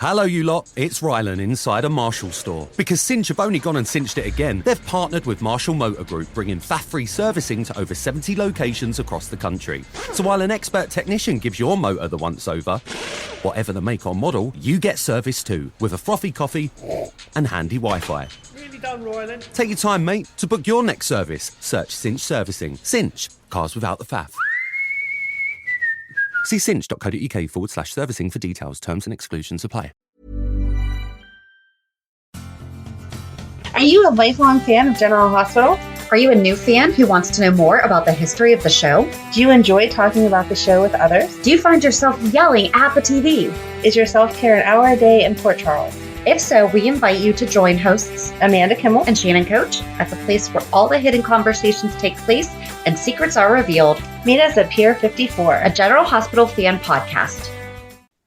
Hello, you lot. It's Rylan inside a Marshall store. Because Cinch have only gone and cinched it again, they've partnered with Marshall Motor Group, bringing faff-free servicing to over 70 locations across the country. So while an expert technician gives your motor the once-over, whatever the make or model, you get service too, with a frothy coffee and handy Wi-Fi. Really done, Rylan. Take your time, mate. To book your next service, search Cinch Servicing. Cinch. Cars without the faff. See cinch.co.uk/servicing for details, terms and exclusions apply. Are you a lifelong fan of General Hospital? Are you a new fan who wants to know more about the history of the show? Do you enjoy talking about the show with others? Do you find yourself yelling at the TV? Is your self-care an hour a day in Port Charles? If so, we invite you to join hosts Amanda Kimmel and Shannon Coach at the place where all the hidden conversations take place and secrets are revealed. Meet us at Pier 54, A General Hospital fan podcast.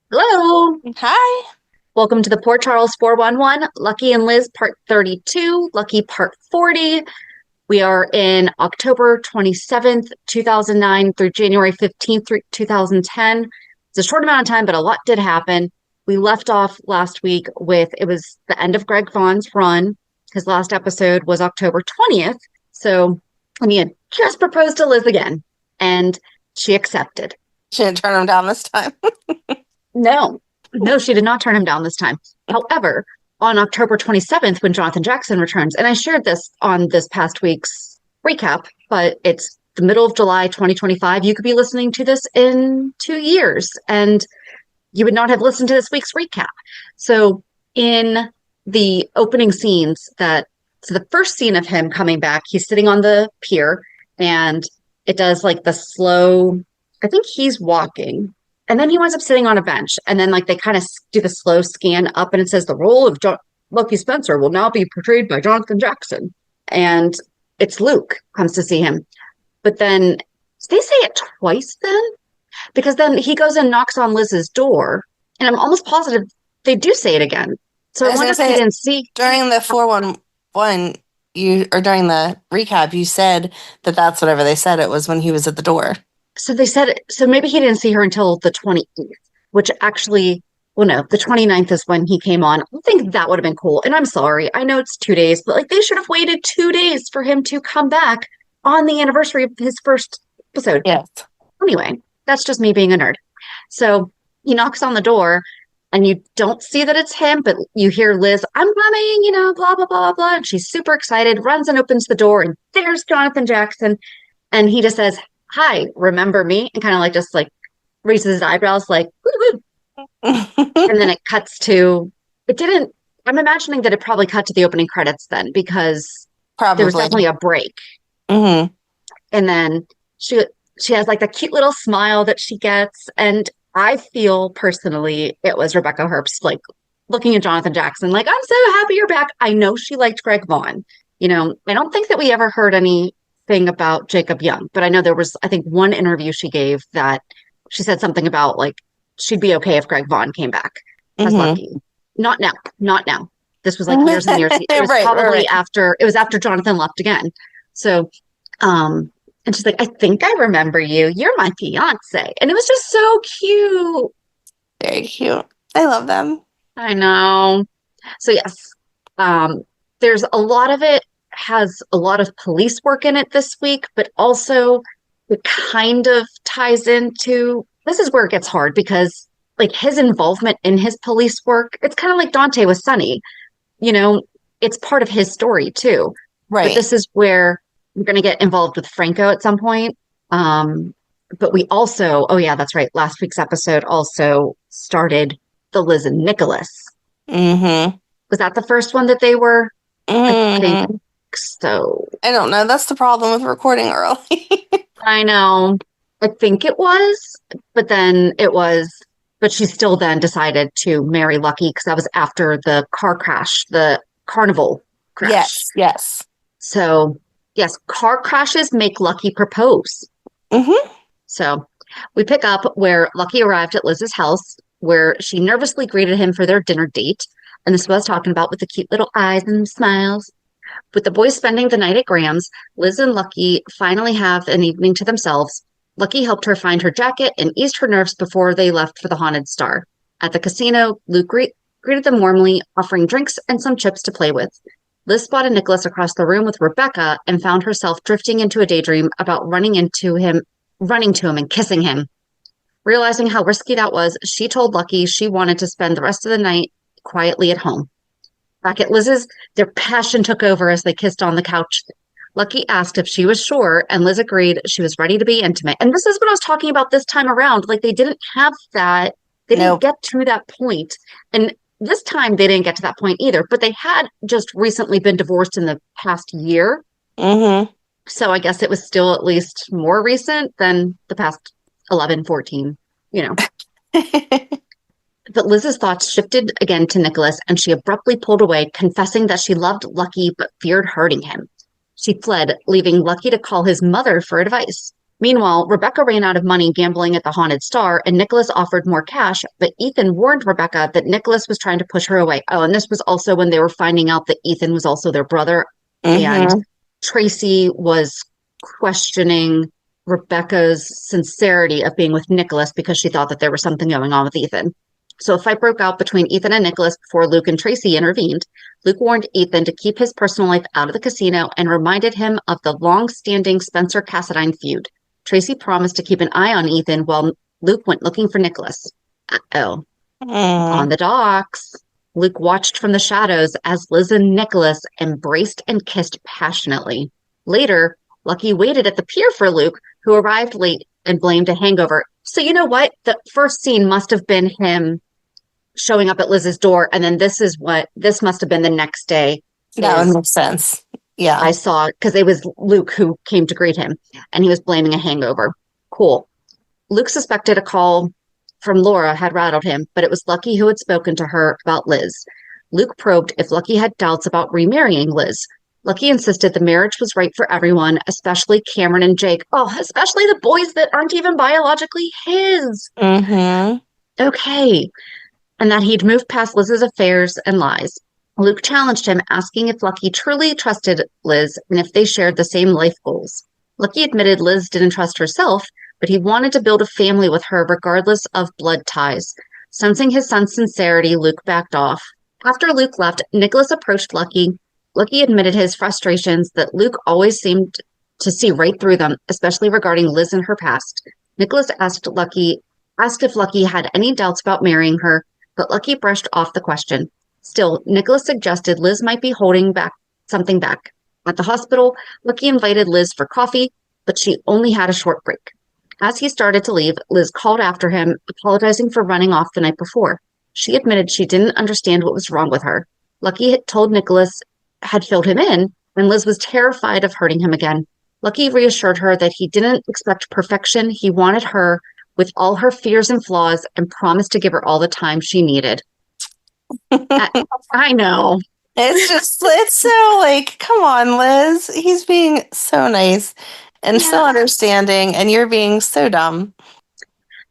Hello. Hi. Welcome to the Port Charles 411, Lucky and Liz part 32, Lucky part 40. We are in October 27th, 2009 through January 15th, 2010. It's a short amount of time, but a lot did happen. We left off last week with, it was the end of Greg Vaughn's run. His last episode was October 20th. So, and he had just proposed to Liz again, and she accepted. She didn't turn him down this time. No, she did not turn him down this time. However, on October 27th, when Jonathan Jackson returns, and I shared this on this past week's recap, but it's the middle of July 2025. You could be listening to this in 2 years, and you would not have listened to this week's recap. So in the opening scenes so the first scene of him coming back, he's sitting on the pier and it does like the slow, I think he's walking. And then he winds up sitting on a bench. And then like they kind of do the slow scan up and it says the role of Lucky Spencer will now be portrayed by Jonathan Jackson. And it's Luke comes to see him. But then did they say it twice then? Because then he goes and knocks on Liz's door, and I'm almost positive they do say it again. So I wonder if they didn't see during the 411 during the recap. You said that that's whatever they said it was when he was at the door. So they said so maybe he didn't see her until the 28th, which actually, well, no, the 29th is when he came on. I think that would have been cool. And I'm sorry, I know it's 2 days, but like they should have waited 2 days for him to come back on the anniversary of his first episode. Yes. Anyway. That's just me being a nerd. So he knocks on the door and you don't see that it's him, but you hear Liz, I'm coming, blah, blah, blah, blah. And she's super excited, runs and opens the door. And there's Jonathan Jackson. And he just says, hi, remember me? And kind of just raises his eyebrows like, woo, woo. And then it cuts to, I'm imagining that it probably cut to the opening credits then because there was definitely a break. Mm-hmm. And then she has the cute little smile that she gets. And I feel personally, it was Rebecca Herbst, looking at Jonathan Jackson, I'm so happy you're back. I know she liked Greg Vaughn. I don't think that we ever heard anything about Jacob Young, but I know there was, I think one interview she gave that she said something about she'd be okay if Greg Vaughn came back as Lucky. Not now. This was years and years. It was probably after Jonathan left again. So, and she's like, I think I remember you. You're my fiance. And it was just so cute. Very cute. I love them. I know. So yes, there's a lot of it has a lot of police work in it this week, but also it kind of ties into, this is where it gets hard because his involvement in his police work, it's kind of like Dante with Sunny. It's part of his story too. Right. But this is where we're going to get involved with Franco at some point. But we also, oh yeah, that's right. Last week's episode also started the Liz and Nikolas. Mm-hmm. Was that the first one that they were? I think so. I don't know. That's the problem with recording early. I know. I think it was, but she still then decided to marry Lucky because that was after the car crash, the carnival crash. Yes. So yes, car crashes make Lucky propose. Mm-hmm. So we pick up where Lucky arrived at Liz's house, where she nervously greeted him for their dinner date. And this is what I was talking about with the cute little eyes and smiles. With the boys spending the night at Graham's, Liz and Lucky finally have an evening to themselves. Lucky helped her find her jacket and eased her nerves before they left for the Haunted Star. At the casino, Luke greeted them warmly, offering drinks and some chips to play with. Liz spotted Nikolas across the room with Rebecca and found herself drifting into a daydream about running to him and kissing him. Realizing how risky that was, she told Lucky she wanted to spend the rest of the night quietly at home. Back at Liz's, their passion took over as they kissed on the couch. Lucky asked if she was sure, and Liz agreed she was ready to be intimate. And this is what I was talking about this time around. Like, they didn't have that. They didn't get to that point. And this time, they didn't get to that point either. But they had just recently been divorced in the past year. Mm-hmm. So I guess it was still at least more recent than the past 11, 14, But Liz's thoughts shifted again to Nikolas, and she abruptly pulled away, confessing that she loved Lucky but feared hurting him. She fled, leaving Lucky to call his mother for advice. Meanwhile, Rebecca ran out of money gambling at the Haunted Star, and Nikolas offered more cash, but Ethan warned Rebecca that Nikolas was trying to push her away. Oh, and this was also when they were finding out that Ethan was also their brother, and Tracy was questioning Rebecca's sincerity of being with Nikolas because she thought that there was something going on with Ethan. So a fight broke out between Ethan and Nikolas before Luke and Tracy intervened. Luke warned Ethan to keep his personal life out of the casino and reminded him of the long-standing Spencer-Cassadine feud. Tracy promised to keep an eye on Ethan while Luke went looking for Nikolas. Uh-oh. On the docks, Luke watched from the shadows as Liz and Nikolas embraced and kissed passionately. Later, Lucky waited at the pier for Luke, who arrived late and blamed a hangover. So you know what? The first scene must have been him showing up at Liz's door, and then this must have been the next day. That would make sense. Yeah. I saw, because it was Luke who came to greet him, and he was blaming a hangover. Cool. Luke suspected a call from Laura had rattled him, but it was Lucky who had spoken to her about Liz. Luke probed if Lucky had doubts about remarrying Liz. Lucky insisted the marriage was right for everyone, especially Cameron and Jake. Oh, especially the boys that aren't even biologically his. Okay. And that he'd moved past Liz's affairs and lies. Luke challenged him, asking if Lucky truly trusted Liz and if they shared the same life goals. Lucky admitted Liz didn't trust herself, but he wanted to build a family with her regardless of blood ties. Sensing his son's sincerity, Luke backed off. After Luke left, Nikolas approached Lucky. Lucky admitted his frustrations that Luke always seemed to see right through them, especially regarding Liz and her past. Nikolas asked if Lucky had any doubts about marrying her, but Lucky brushed off the question. Still, Nikolas suggested Liz might be holding something back. At the hospital, Lucky invited Liz for coffee, but she only had a short break. As he started to leave, Liz called after him, apologizing for running off the night before. She admitted she didn't understand what was wrong with her. Lucky had told Nikolas had filled him in, and Liz was terrified of hurting him again. Lucky reassured her that he didn't expect perfection. He wanted her with all her fears and flaws and promised to give her all the time she needed. I know. It's so like, come on, Liz. He's being so nice and so understanding, and you're being so dumb.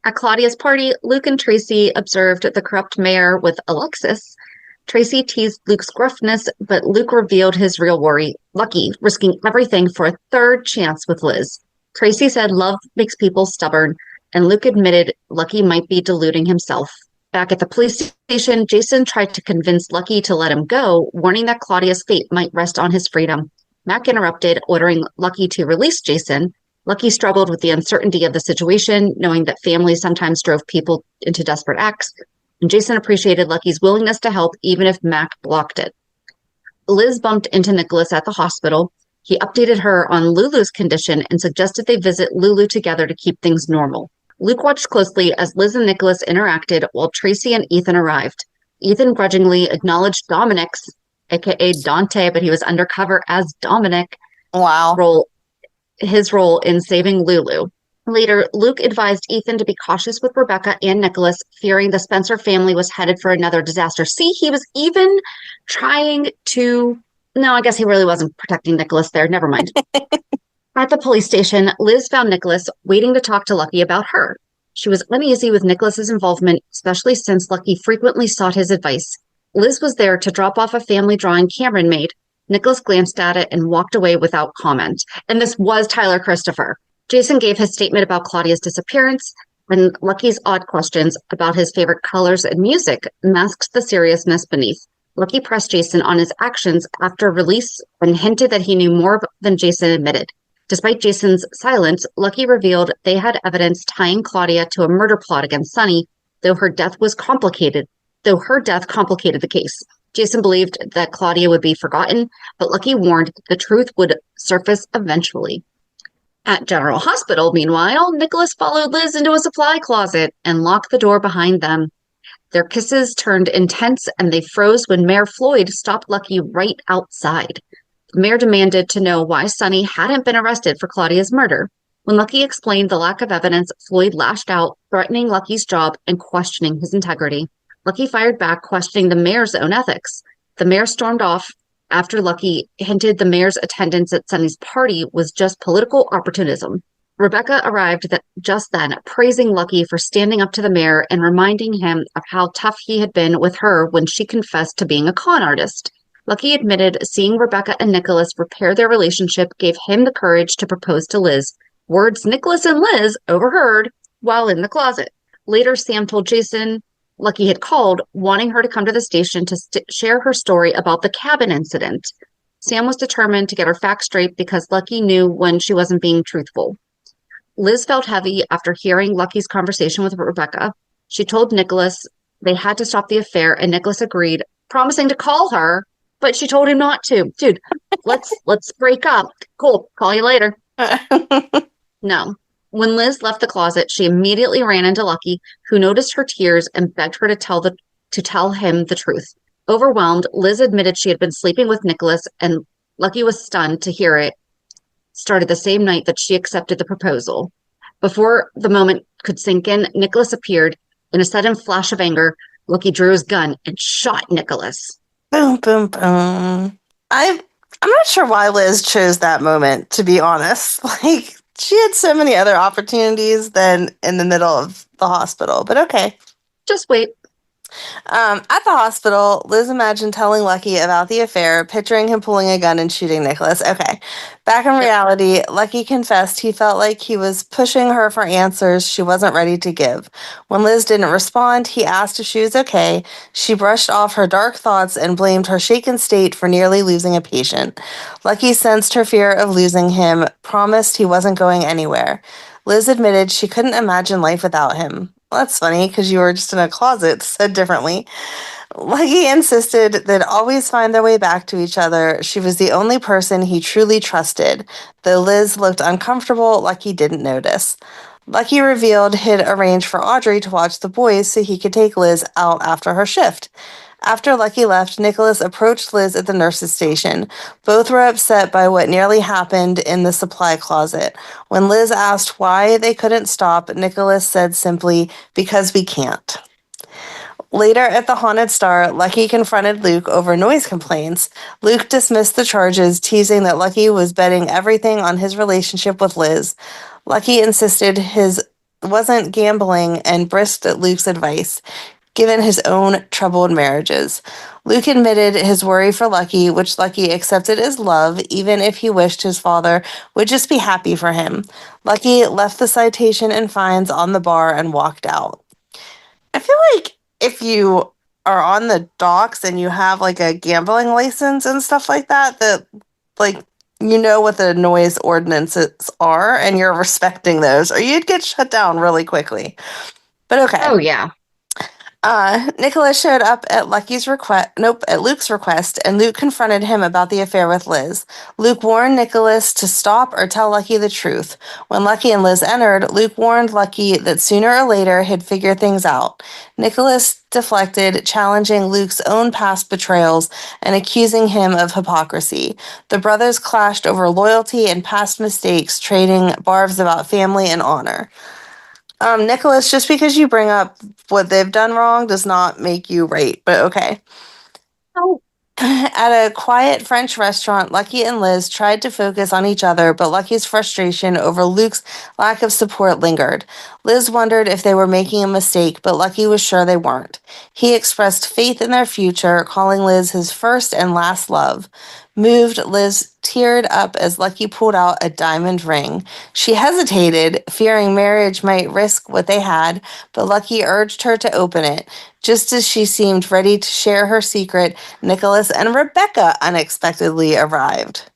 At Claudia's party, Luke and Tracy observed the corrupt mayor with Alexis. Tracy teased Luke's gruffness, but Luke revealed his real worry, Lucky risking everything for a third chance with Liz. Tracy said love makes people stubborn, and Luke admitted Lucky might be deluding himself. Back at the police station, Jason tried to convince Lucky to let him go, warning that Claudia's fate might rest on his freedom. Mac interrupted, ordering Lucky to release Jason. Lucky struggled with the uncertainty of the situation, knowing that family sometimes drove people into desperate acts, and Jason appreciated Lucky's willingness to help, even if Mac blocked it. Liz bumped into Nikolas at the hospital. He updated her on Lulu's condition and suggested they visit Lulu together to keep things normal. Luke watched closely as Liz and Nikolas interacted while Tracy and Ethan arrived. Ethan grudgingly acknowledged Dominic's, aka Dante, but he was undercover as Dominic. Wow. His role in saving Lulu. Later, Luke advised Ethan to be cautious with Rebecca and Nikolas, fearing the Spencer family was headed for another disaster. See, he was even trying to... No, I guess he really wasn't protecting Nikolas there. Never mind. At the police station, Liz found Nikolas waiting to talk to Lucky about her. She was uneasy with Nikolas's involvement, especially since Lucky frequently sought his advice. Liz was there to drop off a family drawing Cameron made. Nikolas glanced at it and walked away without comment. And this was Tyler Christopher. Jason gave his statement about Claudia's disappearance, and Lucky's odd questions about his favorite colors and music masked the seriousness beneath. Lucky pressed Jason on his actions after release and hinted that he knew more than Jason admitted. Despite Jason's silence, Lucky revealed they had evidence tying Claudia to a murder plot against Sunny, though her death complicated the case. Jason believed that Claudia would be forgotten, but Lucky warned the truth would surface eventually. At General Hospital, meanwhile, Nikolas followed Liz into a supply closet and locked the door behind them. Their kisses turned intense and they froze when Mayor Floyd stopped Lucky right outside. The mayor demanded to know why Sunny hadn't been arrested for Claudia's murder. When Lucky explained the lack of evidence, Floyd lashed out, threatening Lucky's job and questioning his integrity. Lucky fired back, questioning the mayor's own ethics. The mayor stormed off after Lucky hinted the mayor's attendance at Sunny's party was just political opportunism. Rebecca arrived just then, praising Lucky for standing up to the mayor and reminding him of how tough he had been with her when she confessed to being a con artist. Lucky admitted seeing Rebecca and Nikolas repair their relationship gave him the courage to propose to Liz, words Nikolas and Liz overheard while in the closet. Later, Sam told Jason Lucky had called, wanting her to come to the station to share her story about the cabin incident. Sam was determined to get her facts straight because Lucky knew when she wasn't being truthful. Liz felt heavy after hearing Lucky's conversation with Rebecca. She told Nikolas they had to stop the affair, and Nikolas agreed, promising to call her, but she told him not to. Dude, let's break up. Cool, call you later. No. When Liz left the closet, she immediately ran into Lucky, who noticed her tears and begged her to tell him the truth. Overwhelmed, Liz admitted she had been sleeping with Nikolas, and Lucky was stunned to hear it started the same night that she accepted the proposal. Before the moment could sink in, Nikolas appeared. In a sudden flash of anger, Lucky drew his gun and shot Nikolas. Boom, boom, boom. I'm not sure why Liz chose that moment, to be honest. Like, she had so many other opportunities than in the middle of the hospital, but okay. Just wait. At the hospital, Liz imagined telling Lucky about the affair, picturing him pulling a gun and shooting Nikolas. Okay. Back in reality, Lucky confessed he felt like he was pushing her for answers she wasn't ready to give. When Liz didn't respond, he asked if she was okay. She brushed off her dark thoughts and blamed her shaken state for nearly losing a patient. Lucky sensed her fear of losing him, promised he wasn't going anywhere. Liz admitted she couldn't imagine life without him. Well, that's funny, because you were just in a closet, said differently. Lucky insisted they'd always find their way back to each other. She was the only person he truly trusted. Though Liz looked uncomfortable, Lucky didn't notice. Lucky revealed he'd arranged for Audrey to watch the boys so he could take Liz out after her shift. After Lucky left, Nikolas approached Liz at the nurse's station. Both were upset by what nearly happened in the supply closet. When Liz asked why they couldn't stop, Nikolas said simply, "Because we can't." Later at the Haunted Star, Lucky confronted Luke over noise complaints. Luke dismissed the charges, teasing that Lucky was betting everything on his relationship with Liz. Lucky insisted his wasn't gambling and brisked at Luke's advice, given his own troubled marriages. Luke admitted his worry for Lucky, which Lucky accepted as love, even if he wished his father would just be happy for him. Lucky left the citation and fines on the bar and walked out. I feel like if you are on the docks and you have like a gambling license and stuff like that, that like you know what the noise ordinances are and you're respecting those, or you'd get shut down really quickly. But okay. Oh, yeah. Nikolas showed up at Luke's request, and Luke confronted him about the affair with Liz. Luke warned Nikolas to stop or tell Lucky the truth. When Lucky and Liz entered, Luke warned Lucky that sooner or later he'd figure things out. Nikolas deflected, challenging Luke's own past betrayals and accusing him of hypocrisy. The brothers clashed over loyalty and past mistakes, trading barbs about family and honor. Nikolas, just because you bring up what they've done wrong does not make you right, but okay. Oh. At a quiet French restaurant, Lucky and Liz tried to focus on each other, but Lucky's frustration over Luke's lack of support lingered. Liz wondered if they were making a mistake, but Lucky was sure they weren't. He expressed faith in their future, calling Liz his first and last love. Moved, Liz teared up as Lucky pulled out a diamond ring. She hesitated, fearing marriage might risk what they had, but Lucky urged her to open it. Just as she seemed ready to share her secret, Nikolas and Rebecca unexpectedly arrived.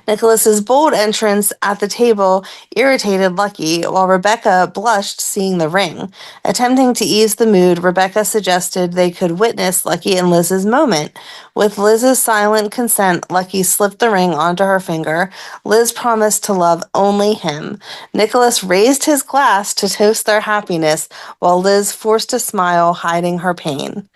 Nikolas's bold entrance at the table irritated Lucky, while Rebecca blushed seeing the ring. Attempting to ease the mood, Rebecca suggested they could witness Lucky and Liz's moment. With Liz's silent consent, Lucky slipped the ring onto her finger. Liz promised to love only him. Nikolas raised his glass to toast their happiness, while Liz forced a smile, hiding her pain.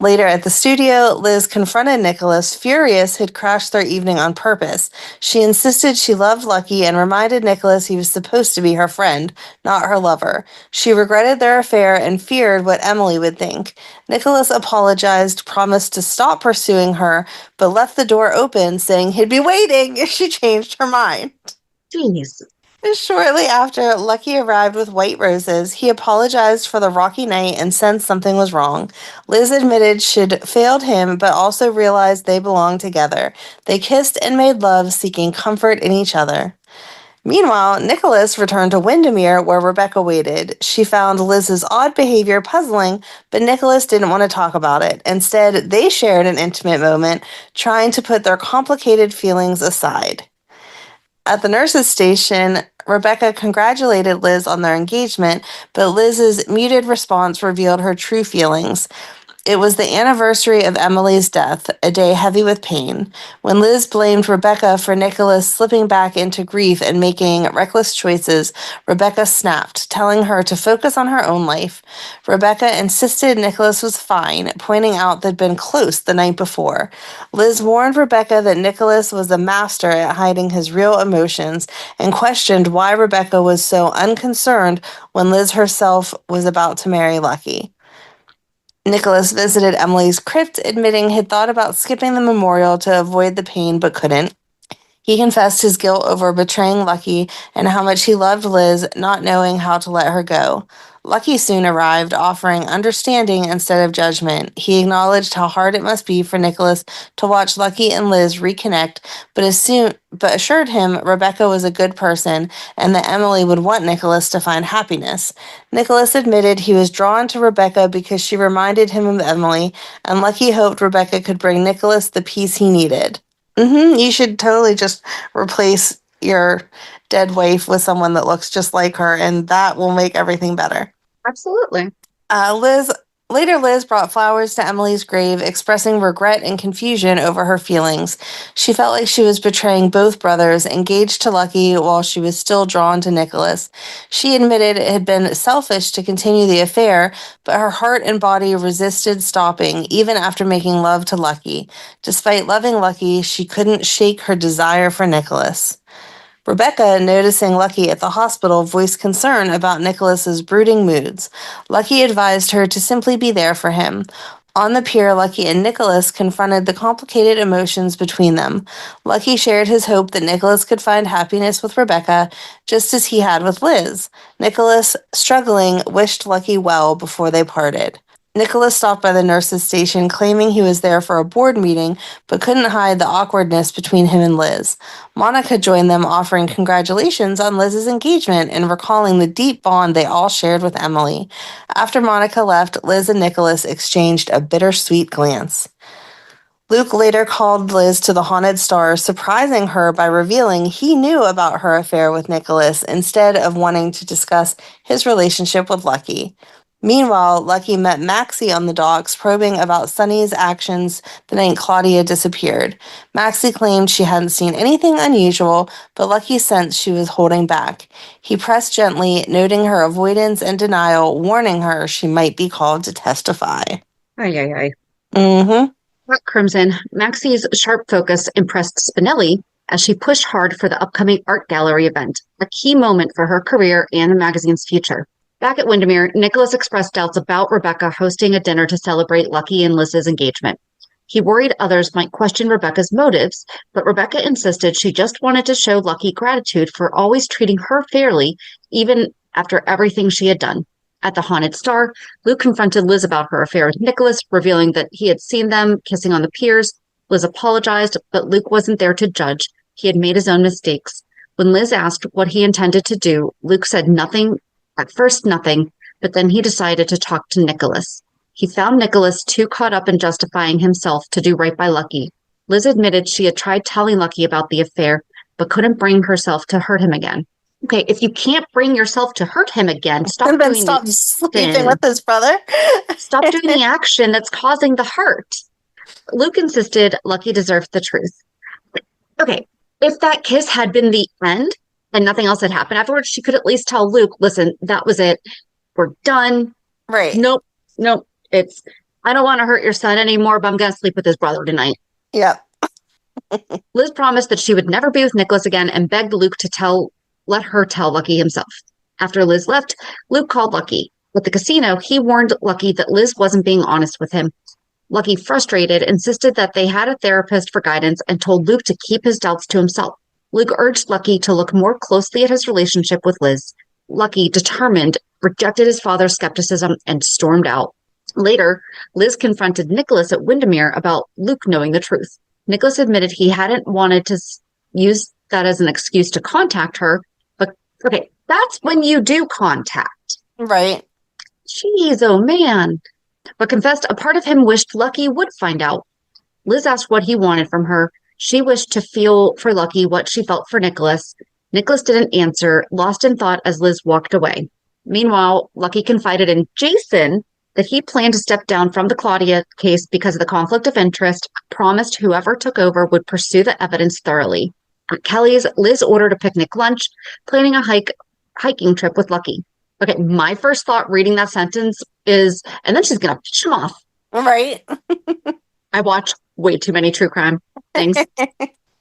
Later at the studio, Liz confronted Nikolas, furious he'd crashed their evening on purpose. She insisted she loved Lucky and reminded Nikolas he was supposed to be her friend, not her lover. She regretted their affair and feared what Emily would think. Nikolas apologized, promised to stop pursuing her, but left the door open, saying he'd be waiting if she changed her mind. Jeez. Shortly after Lucky arrived with white roses, he apologized for the rocky night and sensed something was wrong. Liz admitted she'd failed him, but also realized they belonged together. They kissed and made love, seeking comfort in each other. Meanwhile, Nikolas returned to Wyndemere, where Rebecca waited. She found Liz's odd behavior puzzling, but Nikolas didn't want to talk about it. Instead, they shared an intimate moment, trying to put their complicated feelings aside. At the nurse's station, Rebecca congratulated Liz on their engagement, but Liz's muted response revealed her true feelings. It was the anniversary of Emily's death, a day heavy with pain. When Liz blamed Rebecca for Nikolas slipping back into grief and making reckless choices, Rebecca snapped, telling her to focus on her own life. Rebecca insisted Nikolas was fine, pointing out they'd been close the night before. Liz warned Rebecca that Nikolas was a master at hiding his real emotions and questioned why Rebecca was so unconcerned when Liz herself was about to marry Lucky. Nikolas visited Emily's crypt, admitting he'd thought about skipping the memorial to avoid the pain but couldn't. He confessed his guilt over betraying Lucky and how much he loved Liz, not knowing how to let her go. Lucky soon arrived, offering understanding instead of judgment. He acknowledged how hard it must be for Nikolas to watch Lucky and Liz reconnect, but assured him Rebecca was a good person and that Emily would want Nikolas to find happiness. Nikolas admitted he was drawn to Rebecca because she reminded him of Emily, and Lucky hoped Rebecca could bring Nikolas the peace he needed. You should totally just replace your dead wife with someone that looks just like her, and that will make everything better. Absolutely. Liz brought flowers to Emily's grave, expressing regret and confusion over her feelings. She felt like she was betraying both brothers, engaged to Lucky while she was still drawn to Nikolas. She admitted it had been selfish to continue the affair, but her heart and body resisted stopping, even after making love to Lucky. Despite loving Lucky, she couldn't shake her desire for Nikolas. Rebecca, noticing Lucky at the hospital, voiced concern about Nikolas's brooding moods. Lucky advised her to simply be there for him. On the pier, Lucky and Nikolas confronted the complicated emotions between them. Lucky shared his hope that Nikolas could find happiness with Rebecca, just as he had with Liz. Nikolas, struggling, wished Lucky well before they parted. Nikolas stopped by the nurse's station, claiming he was there for a board meeting, but couldn't hide the awkwardness between him and Liz. Monica joined them, offering congratulations on Liz's engagement and recalling the deep bond they all shared with Emily. After Monica left, Liz and Nikolas exchanged a bittersweet glance. Luke later called Liz to the Haunted Star, surprising her by revealing he knew about her affair with Nikolas instead of wanting to discuss his relationship with Lucky. Meanwhile, Lucky met Maxie on the docks, probing about Sunny's actions the night Claudia disappeared. Maxie claimed she hadn't seen anything unusual, but Lucky sensed she was holding back. He pressed gently, noting her avoidance and denial, warning her she might be called to testify. Ay. Mm-hmm. Crimson, Maxie's sharp focus impressed Spinelli as she pushed hard for the upcoming art gallery event, a key moment for her career and the magazine's future. Back at Wyndemere, Nikolas expressed doubts about Rebecca hosting a dinner to celebrate Lucky and Liz's engagement. He worried others might question Rebecca's motives, but Rebecca insisted she just wanted to show Lucky gratitude for always treating her fairly, even after everything she had done. At the Haunted Star, Luke confronted Liz about her affair with Nikolas, revealing that he had seen them kissing on the piers. Liz apologized, but Luke wasn't there to judge. He had made his own mistakes. When Liz asked what he intended to do, Luke said nothing, at first nothing, but then he decided to talk to Nikolas. He found Nikolas too caught up in justifying himself to do right by Lucky. Liz admitted she had tried telling Lucky about the affair, but couldn't bring herself to hurt him again. Okay, if you can't bring yourself to hurt him again, stop sleeping with his brother. Stop doing the action that's causing the hurt. Luke insisted Lucky deserved the truth. Okay, if that kiss had been the end and nothing else had happened afterwards, she could at least tell Luke, listen, that was it. We're done. Right. Nope. I don't want to hurt your son anymore, but I'm going to sleep with his brother tonight. Yep. Liz promised that she would never be with Nikolas again and begged Luke to let her tell Lucky himself. After Liz left, Luke called Lucky. At the casino, he warned Lucky that Liz wasn't being honest with him. Lucky, frustrated, insisted that they had a therapist for guidance and told Luke to keep his doubts to himself. Luke urged Lucky to look more closely at his relationship with Liz. Lucky, determined, rejected his father's skepticism and stormed out. Later, Liz confronted Nikolas at Wyndemere about Luke knowing the truth. Nikolas admitted he hadn't wanted to use that as an excuse to contact her, but okay, that's when you do contact. Right. Jeez, oh man. But confessed a part of him wished Lucky would find out. Liz asked what he wanted from her. She wished to feel for Lucky what she felt for Nikolas. Nikolas didn't answer, lost in thought as Liz walked away. Meanwhile, Lucky confided in Jason that he planned to step down from the Claudia case because of the conflict of interest, promised whoever took over would pursue the evidence thoroughly. At Kelly's, Liz ordered a picnic lunch, planning a hiking trip with Lucky. Okay, my first thought reading that sentence is, and then she's going to push him off. Right. I watch way too many true crime things.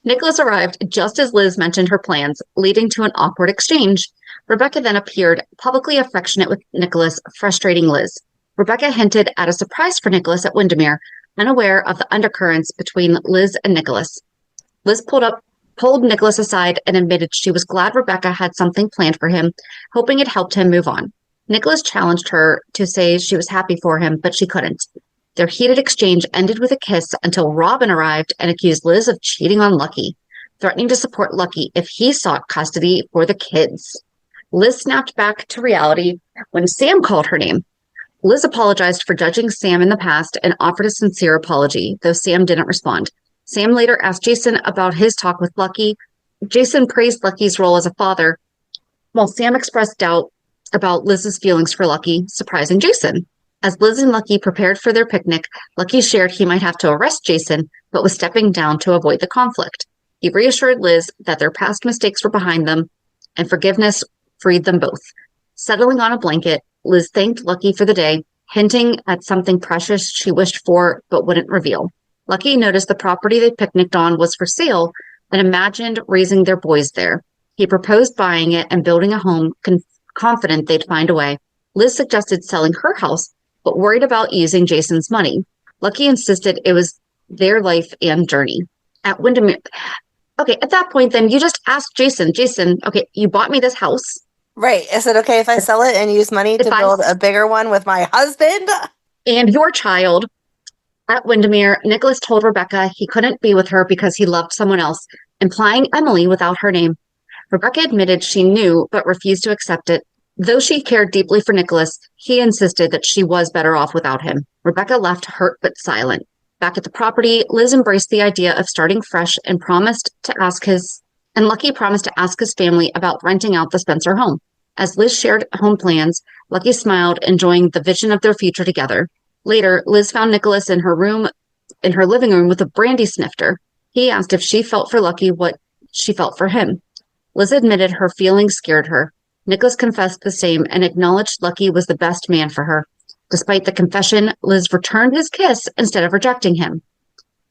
Nikolas arrived just as Liz mentioned her plans, leading to an awkward exchange. Rebecca then appeared, publicly affectionate with Nikolas, frustrating Liz. Rebecca hinted at a surprise for Nikolas at Wyndemere, unaware of the undercurrents between Liz and Nikolas. Liz pulled Nikolas aside and admitted she was glad Rebecca had something planned for him, hoping it helped him move on. Nikolas challenged her to say she was happy for him, but she couldn't. Their heated exchange ended with a kiss until Robin arrived and accused Liz of cheating on Lucky, threatening to support Lucky if he sought custody for the kids. Liz snapped back to reality when Sam called her name. Liz apologized for judging Sam in the past and offered a sincere apology, though Sam didn't respond. Sam later asked Jason about his talk with Lucky. Jason praised Lucky's role as a father, while Sam expressed doubt about Liz's feelings for Lucky, surprising Jason. As Liz and Lucky prepared for their picnic, Lucky shared he might have to arrest Jason, but was stepping down to avoid the conflict. He reassured Liz that their past mistakes were behind them, and forgiveness freed them both. Settling on a blanket, Liz thanked Lucky for the day, hinting at something precious she wished for but wouldn't reveal. Lucky noticed the property they picnicked on was for sale and imagined raising their boys there. He proposed buying it and building a home, confident they'd find a way. Liz suggested selling her house, but worried about using Jason's money. Lucky insisted it was their life and journey. At Wyndemere, okay, at that point, then you just ask Jason, okay, you bought me this house. Right. Is it okay if I sell it and use money to build a bigger one with my husband? And your child. At Wyndemere, Nikolas told Rebecca he couldn't be with her because he loved someone else, implying Emily without her name. Rebecca admitted she knew but refused to accept it. Though she cared deeply for Nikolas, he insisted that she was better off without him. Rebecca left hurt but silent. Back at the property, Liz embraced the idea of starting fresh and Lucky promised to ask his family about renting out the Spencer home. As Liz shared home plans, Lucky smiled, enjoying the vision of their future together. Later, Liz found Nikolas in her living room with a brandy snifter. He asked if she felt for Lucky what she felt for him. Liz admitted her feelings scared her. Nikolas confessed the same and acknowledged Lucky was the best man for her. Despite the confession, Liz returned his kiss instead of rejecting him.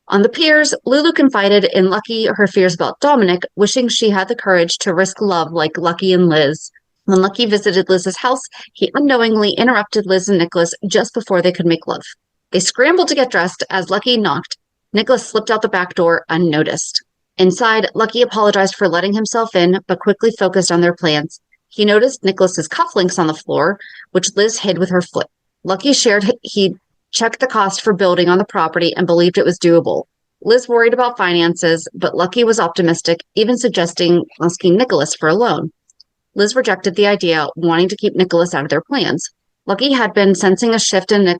On the piers, Lulu confided in Lucky her fears about Dominic, wishing she had the courage to risk love like Lucky and Liz. When Lucky visited Liz's house, he unknowingly interrupted Liz and Nikolas just before they could make love. They scrambled to get dressed as Lucky knocked. Nikolas slipped out the back door unnoticed. Inside, Lucky apologized for letting himself in, but quickly focused on their plans. He noticed Nikolas's cufflinks on the floor, which Liz hid with her foot. Lucky shared he'd checked the cost for building on the property and believed it was doable. Liz worried about finances, but Lucky was optimistic, even suggesting asking Nikolas for a loan. Liz rejected the idea, wanting to keep Nikolas out of their plans. Lucky had been sensing a shift in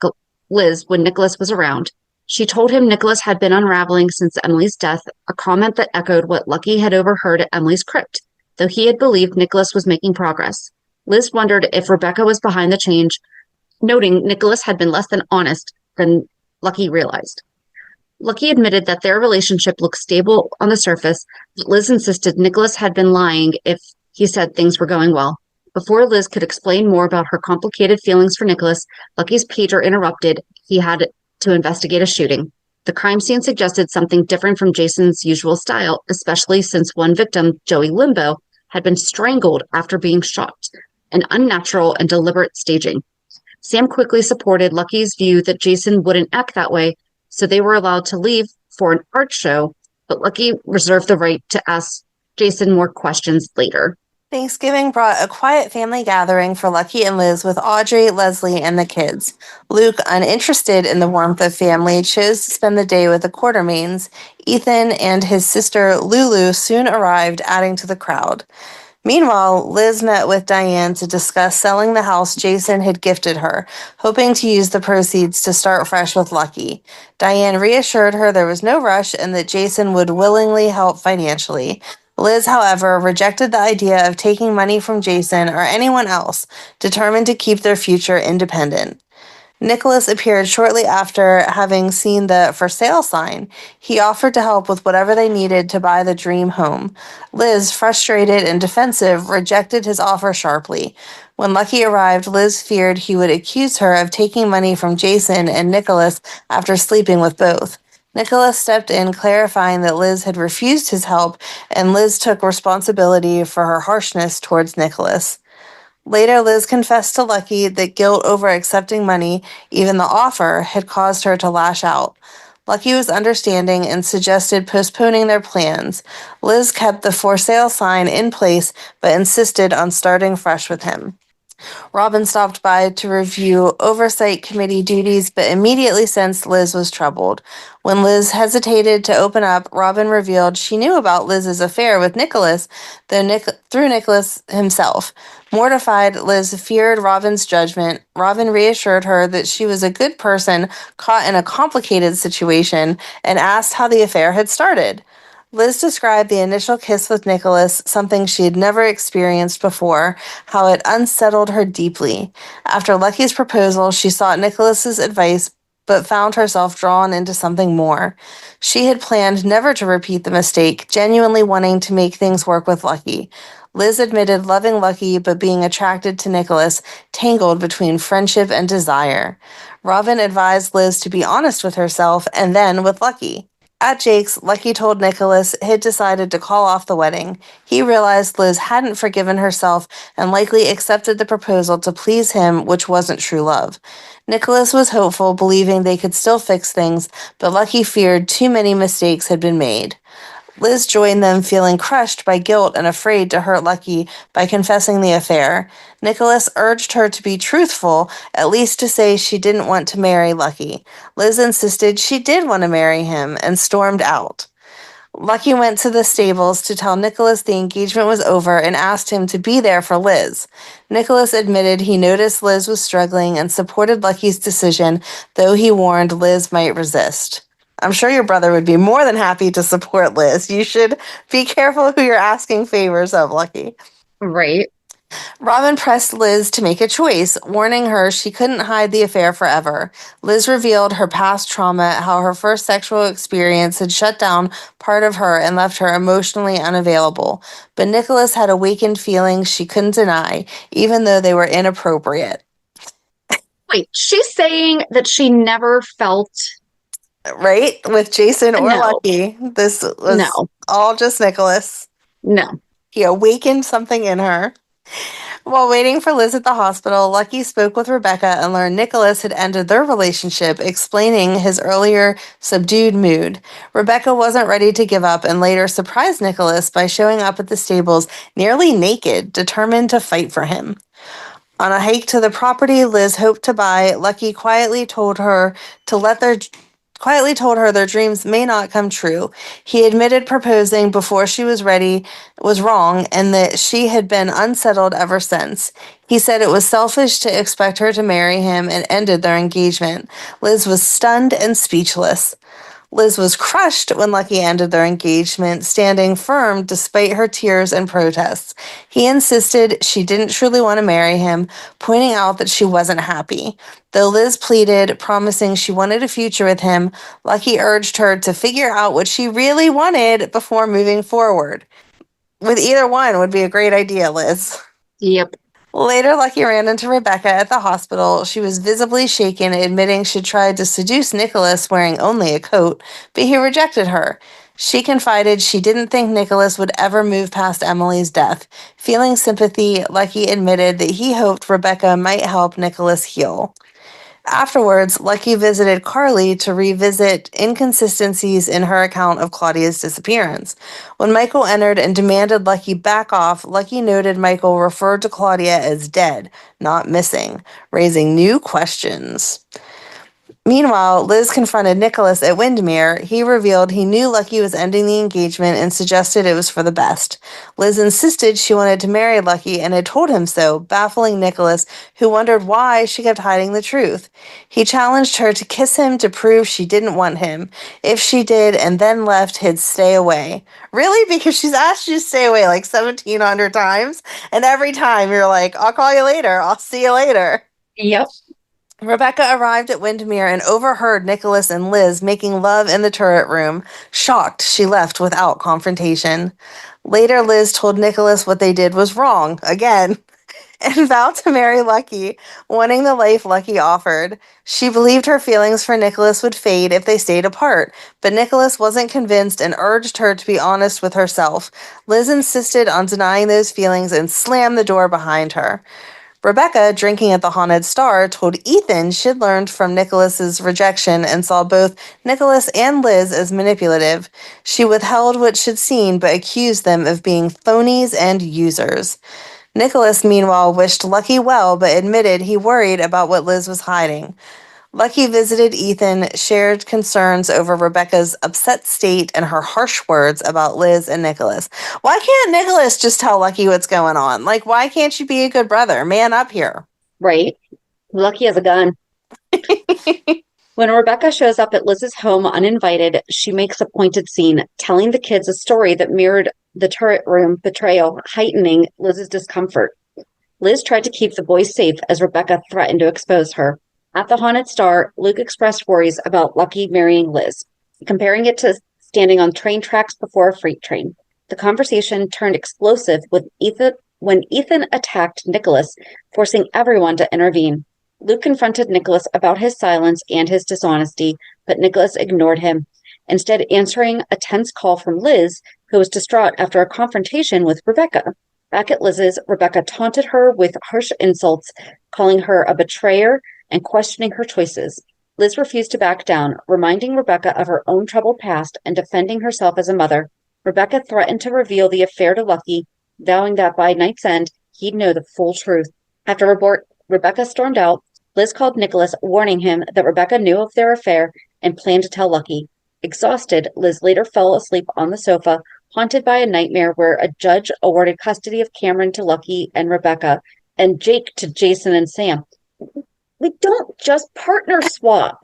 Liz when Nikolas was around. She told him Nikolas had been unraveling since Emily's death, a comment that echoed what Lucky had overheard at Emily's crypt, though he had believed Nikolas was making progress. Liz wondered if Rebecca was behind the change, noting Nikolas had been less than honest than Lucky realized. Lucky admitted that their relationship looked stable on the surface, but Liz insisted Nikolas had been lying if he said things were going well. Before Liz could explain more about her complicated feelings for Nikolas, Lucky's pager interrupted. He had to investigate a shooting. The crime scene suggested something different from Jason's usual style, especially since one victim, Joey Limbo, had been strangled after being shot, an unnatural and deliberate staging. Sam quickly supported Lucky's view that Jason wouldn't act that way, so they were allowed to leave for an art show, but Lucky reserved the right to ask Jason more questions later. Thanksgiving brought a quiet family gathering for Lucky and Liz with Audrey, Leslie, and the kids. Luke, uninterested in the warmth of family, chose to spend the day with the Quartermains. Ethan and his sister Lulu soon arrived, adding to the crowd. Meanwhile, Liz met with Diane to discuss selling the house Jason had gifted her, hoping to use the proceeds to start fresh with Lucky. Diane reassured her there was no rush and that Jason would willingly help financially. Liz, however, rejected the idea of taking money from Jason or anyone else, determined to keep their future independent. Nikolas appeared shortly after having seen the for sale sign. He offered to help with whatever they needed to buy the dream home. Liz, frustrated and defensive, rejected his offer sharply. When Lucky arrived, Liz feared he would accuse her of taking money from Jason and Nikolas after sleeping with both. Nikolas stepped in, clarifying that Liz had refused his help, and Liz took responsibility for her harshness towards Nikolas. Later, Liz confessed to Lucky that guilt over accepting money, even the offer, had caused her to lash out. Lucky was understanding and suggested postponing their plans. Liz kept the for sale sign in place, but insisted on starting fresh with him. Robin stopped by to review oversight committee duties, but immediately sensed Liz was troubled. When Liz hesitated to open up, Robin revealed she knew about Liz's affair with Nikolas, through Nikolas himself. Mortified, Liz feared Robin's judgment. Robin reassured her that she was a good person caught in a complicated situation and asked how the affair had started. Liz described the initial kiss with Nikolas, something she had never experienced before, how it unsettled her deeply. After Lucky's proposal, she sought Nikolas's advice, but found herself drawn into something more. She had planned never to repeat the mistake, genuinely wanting to make things work with Lucky. Liz admitted loving Lucky, but being attracted to Nikolas, tangled between friendship and desire. Robin advised Liz to be honest with herself and then with Lucky. At Jake's, Lucky told Nikolas he'd decided to call off the wedding. He realized Liz hadn't forgiven herself and likely accepted the proposal to please him, which wasn't true love. Nikolas was hopeful, believing they could still fix things, but Lucky feared too many mistakes had been made. Liz joined them, feeling crushed by guilt and afraid to hurt Lucky by confessing the affair. Nikolas urged her to be truthful, at least to say she didn't want to marry Lucky. Liz insisted she did want to marry him and stormed out. Lucky went to the stables to tell Nikolas the engagement was over and asked him to be there for Liz. Nikolas admitted he noticed Liz was struggling and supported Lucky's decision, though he warned Liz might resist. I'm sure your brother would be more than happy to support Liz. You should be careful who you're asking favors of, Lucky. Right. Robin pressed Liz to make a choice, warning her she couldn't hide the affair forever. Liz revealed her past trauma, how her first sexual experience had shut down part of her and left her emotionally unavailable. But Nikolas had awakened feelings she couldn't deny, even though they were inappropriate. Wait, she's saying that she never felt... Right? With Jason or No. Lucky. This was all just Nikolas. No. He awakened something in her. While waiting for Liz at the hospital, Lucky spoke with Rebecca and learned Nikolas had ended their relationship, explaining his earlier subdued mood. Rebecca wasn't ready to give up and later surprised Nikolas by showing up at the stables nearly naked, determined to fight for him. On a hike to the property Liz hoped to buy, Lucky quietly told her to let their quietly told her their dreams may not come true. He admitted proposing before she was ready was wrong and that she had been unsettled ever since. He said it was selfish to expect her to marry him and ended their engagement. Liz was stunned and speechless. Liz was crushed when Lucky ended their engagement, standing firm despite her tears and protests. He insisted she didn't truly want to marry him, pointing out that she wasn't happy. Though Liz pleaded, promising she wanted a future with him, Lucky urged her to figure out what she really wanted before moving forward. With either one would be a great idea, Liz. Yep. Later, Lucky ran into Rebecca at the hospital. She was visibly shaken, admitting she tried to seduce Nikolas wearing only a coat, but he rejected her. She confided she didn't think Nikolas would ever move past Emily's death. Feeling sympathy, Lucky admitted that he hoped Rebecca might help Nikolas heal. Afterwards, Lucky visited Carly to revisit inconsistencies in her account of Claudia's disappearance. When Michael entered and demanded Lucky back off, Lucky noted Michael referred to Claudia as dead, not missing, raising new questions. Meanwhile, Liz confronted Nikolas at Wyndemere. He revealed he knew Lucky was ending the engagement and suggested it was for the best. Liz insisted she wanted to marry Lucky and had told him so, baffling Nikolas, who wondered why she kept hiding the truth. He challenged her to kiss him to prove she didn't want him. If she did and then left, he'd stay away. Really? Because she's asked you to stay away like 1,700 times, and every time you're like, I'll call you later, I'll see you later. Yep. Rebecca arrived at Wyndemere and overheard Nikolas and Liz making love in the turret room. Shocked, she left without confrontation. Later, Liz told Nikolas what they did was wrong, again, and vowed to marry Lucky, wanting the life Lucky offered. She believed her feelings for Nikolas would fade if they stayed apart, but Nikolas wasn't convinced and urged her to be honest with herself. Liz insisted on denying those feelings and slammed the door behind her. Rebecca, drinking at the Haunted Star, told Ethan she'd learned from Nikolas's rejection and saw both Nikolas and Liz as manipulative. She withheld what she'd seen but accused them of being phonies and users. Nikolas, meanwhile, wished Lucky well but admitted he worried about what Liz was hiding. Lucky visited Ethan, shared concerns over Rebecca's upset state and her harsh words about Liz and Nikolas. Why can't Nikolas just tell Lucky what's going on? Like, why can't you be a good brother? Man up here. Right. Lucky has a gun. When Rebecca shows up at Liz's home uninvited, she makes a pointed scene, telling the kids a story that mirrored the turret room betrayal, heightening Liz's discomfort. Liz tried to keep the boys safe as Rebecca threatened to expose her. At the Haunted Star, Luke expressed worries about Lucky marrying Liz, comparing it to standing on train tracks before a freight train. The conversation turned explosive when Ethan attacked Nikolas, forcing everyone to intervene. Luke confronted Nikolas about his silence and his dishonesty, but Nikolas ignored him, instead answering a tense call from Liz, who was distraught after a confrontation with Rebecca. Back at Liz's, Rebecca taunted her with harsh insults, calling her a betrayer and questioning her choices. Liz refused to back down, reminding Rebecca of her own troubled past and defending herself as a mother. Rebecca threatened to reveal the affair to Lucky, vowing that by night's end, he'd know the full truth. After Rebecca stormed out, Liz called Nikolas, warning him that Rebecca knew of their affair and planned to tell Lucky. Exhausted, Liz later fell asleep on the sofa, haunted by a nightmare where a judge awarded custody of Cameron to Lucky and Rebecca, and Jake to Jason and Sam. We don't just partner swap.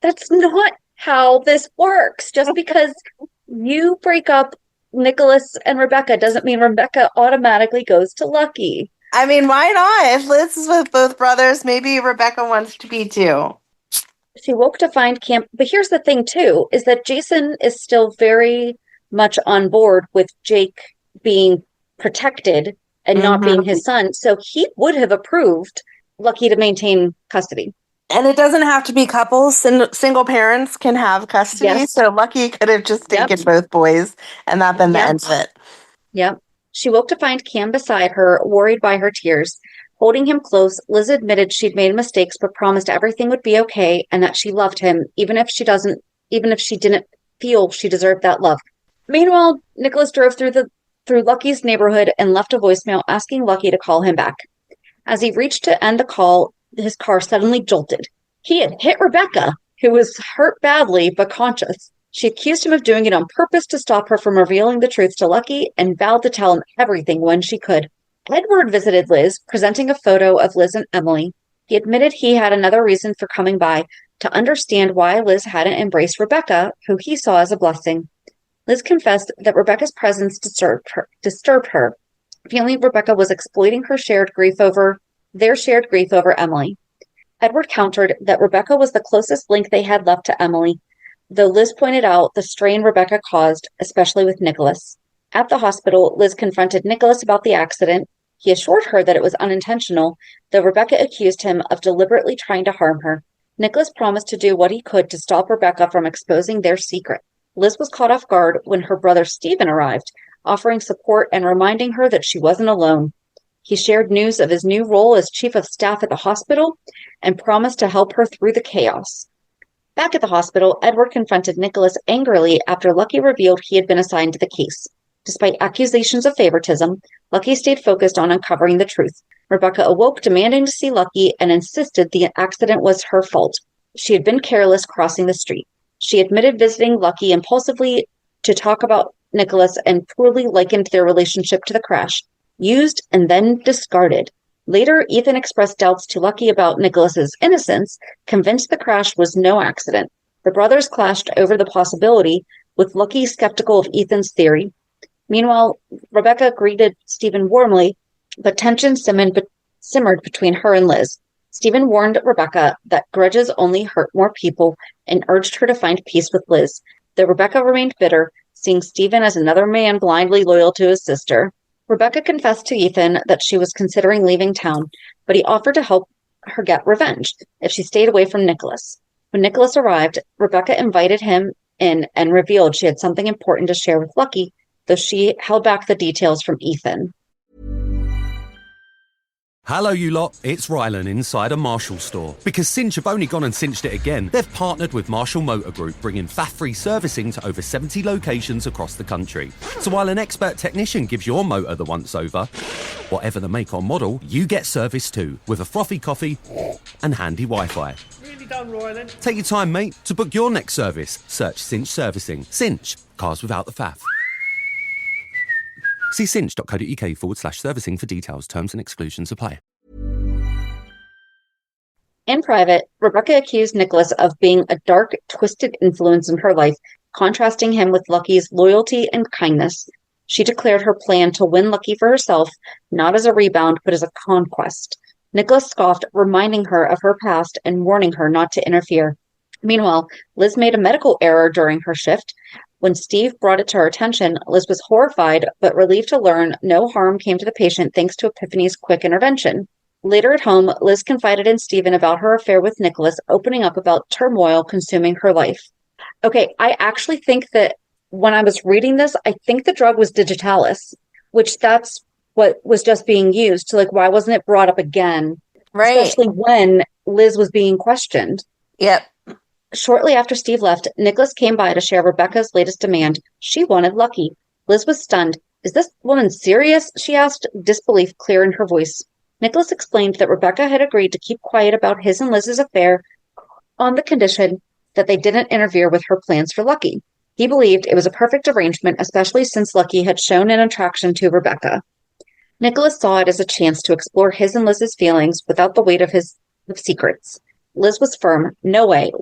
That's not how this works. Just because you break up Nikolas and Rebecca doesn't mean Rebecca automatically goes to Lucky. I mean, why not? If Liz is with both brothers, maybe Rebecca wants to be too. She woke to find Camp. But here's the thing, too, is that Jason is still very much on board with Jake being protected and not being his son. So he would have approved Lucky to maintain custody. And it doesn't have to be couples. Single parents can have custody. Yes. So Lucky could have just taken both boys and that been the end of it. Yep. She woke to find Cam beside her, worried by her tears. Holding him close, Liz admitted she'd made mistakes, but promised everything would be okay and that she loved him, even if she didn't feel she deserved that love. Meanwhile, Nikolas drove through Lucky's neighborhood and left a voicemail asking Lucky to call him back. As he reached to end the call, his car suddenly jolted. He had hit Rebecca who was hurt badly but conscious. She accused him of doing it on purpose to stop her from revealing the truth to Lucky and vowed to tell him everything when she could. Edward visited Liz, presenting a photo of Liz and Emily. He admitted he had another reason for coming by, to understand why Liz hadn't embraced Rebecca, who he saw as a blessing. Liz confessed that Rebecca's presence disturbed her, feeling Rebecca was exploiting their shared grief over Emily. Edward countered that Rebecca was the closest link they had left to Emily, though Liz pointed out the strain Rebecca caused, especially with Nikolas. At the hospital, Liz confronted Nikolas about the accident. He assured her that it was unintentional, though Rebecca accused him of deliberately trying to harm her. Nikolas promised to do what he could to stop Rebecca from exposing their secret. Liz was caught off guard when her brother Stephen arrived, offering support and reminding her that she wasn't alone. He shared news of his new role as chief of staff at the hospital and promised to help her through the chaos. Back at the hospital, Edward confronted Nikolas angrily after Lucky revealed he had been assigned to the case. Despite accusations of favoritism, Lucky stayed focused on uncovering the truth. Rebecca awoke demanding to see Lucky and insisted the accident was her fault. She had been careless crossing the street. She admitted visiting Lucky impulsively to talk about Nikolas and poorly likened their relationship to the crash, used and then discarded. Later, Ethan expressed doubts to Lucky about Nikolas's innocence, convinced the crash was no accident. The brothers clashed over the possibility, with Lucky skeptical of Ethan's theory. Meanwhile, Rebecca greeted Stephen warmly, but tension simmered between her and Liz. Stephen warned Rebecca that grudges only hurt more people and urged her to find peace with Liz, though Rebecca remained bitter, seeing Stephen as another man blindly loyal to his sister. Rebecca confessed to Ethan that she was considering leaving town, but he offered to help her get revenge if she stayed away from Nikolas. When Nikolas arrived, Rebecca invited him in and revealed she had something important to share with Lucky, though she held back the details from Ethan. Hello, you lot. It's Rylan inside a Marshall store. Because Cinch have only gone and cinched it again, they've partnered with Marshall Motor Group, bringing faff-free servicing to over 70 locations across the country. So while an expert technician gives your motor the once-over, whatever the make or model, you get service too, with a frothy coffee and handy Wi-Fi. Really done, Rylan. Take your time, mate. To book your next service, search Cinch Servicing. Cinch. Cars without the faff. See cinch.co.uk/servicing for details, terms and exclusions apply. In private, Rebecca accused Nikolas of being a dark, twisted influence in her life, contrasting him with Lucky's loyalty and kindness. She declared her plan to win Lucky for herself, not as a rebound, but as a conquest. Nikolas scoffed, reminding her of her past and warning her not to interfere. Meanwhile, Liz made a medical error during her shift. When Steve brought it to her attention, Liz was horrified, but relieved to learn no harm came to the patient thanks to Epiphany's quick intervention. Later at home, Liz confided in Stephen about her affair with Nikolas, opening up about turmoil consuming her life. Okay, I actually think that when I was reading this, I think the drug was digitalis, which that's what was just being used. So, why wasn't it brought up again? Right. Especially when Liz was being questioned. Yep. Shortly after Steve left, Nikolas came by to share Rebecca's latest demand. She wanted Lucky. Liz was stunned. Is this woman serious? She asked, disbelief clear in her voice. Nikolas explained that Rebecca had agreed to keep quiet about his and Liz's affair on the condition that they didn't interfere with her plans for Lucky. He believed it was a perfect arrangement, especially since Lucky had shown an attraction to Rebecca. Nikolas saw it as a chance to explore his and Liz's feelings without the weight of secrets. Liz was firm. No way.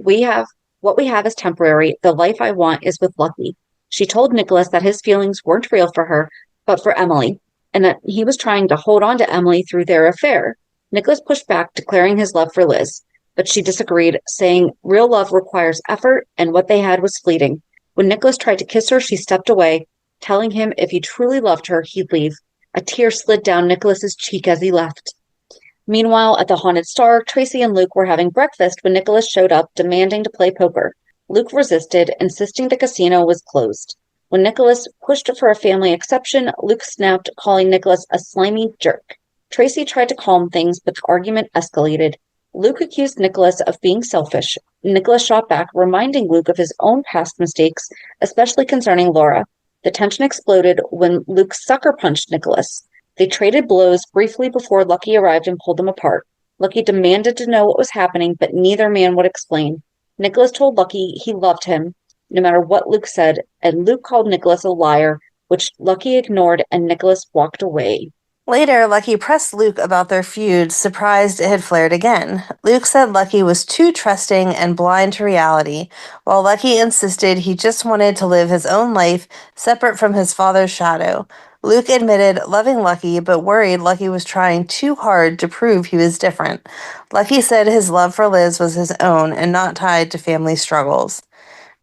What we have is temporary. The life I want is with Lucky. She told Nikolas that his feelings weren't real for her, but for Emily, and that he was trying to hold on to Emily through their affair. Nikolas pushed back, declaring his love for Liz, but she disagreed, saying real love requires effort, and what they had was fleeting. When Nikolas tried to kiss her, she stepped away, telling him if he truly loved her, he'd leave. A tear slid down Nikolas's cheek as he left. Meanwhile, at the Haunted Star, Tracy and Luke were having breakfast when Nikolas showed up, demanding to play poker. Luke resisted, insisting the casino was closed. When Nikolas pushed for a family exception, Luke snapped, calling Nikolas a slimy jerk. Tracy tried to calm things, but the argument escalated. Luke accused Nikolas of being selfish. Nikolas shot back, reminding Luke of his own past mistakes, especially concerning Laura. The tension exploded when Luke sucker punched Nikolas. They traded blows briefly before Lucky arrived and pulled them apart. Lucky demanded to know what was happening, but neither man would explain. Nikolas told Lucky he loved him, no matter what Luke said, and Luke called Nikolas a liar, which Lucky ignored, and Nikolas walked away. Later, Lucky pressed Luke about their feud, surprised it had flared again. Luke said Lucky was too trusting and blind to reality, while Lucky insisted he just wanted to live his own life separate from his father's shadow. Luke admitted loving Lucky, but worried Lucky was trying too hard to prove he was different. Lucky said his love for Liz was his own and not tied to family struggles.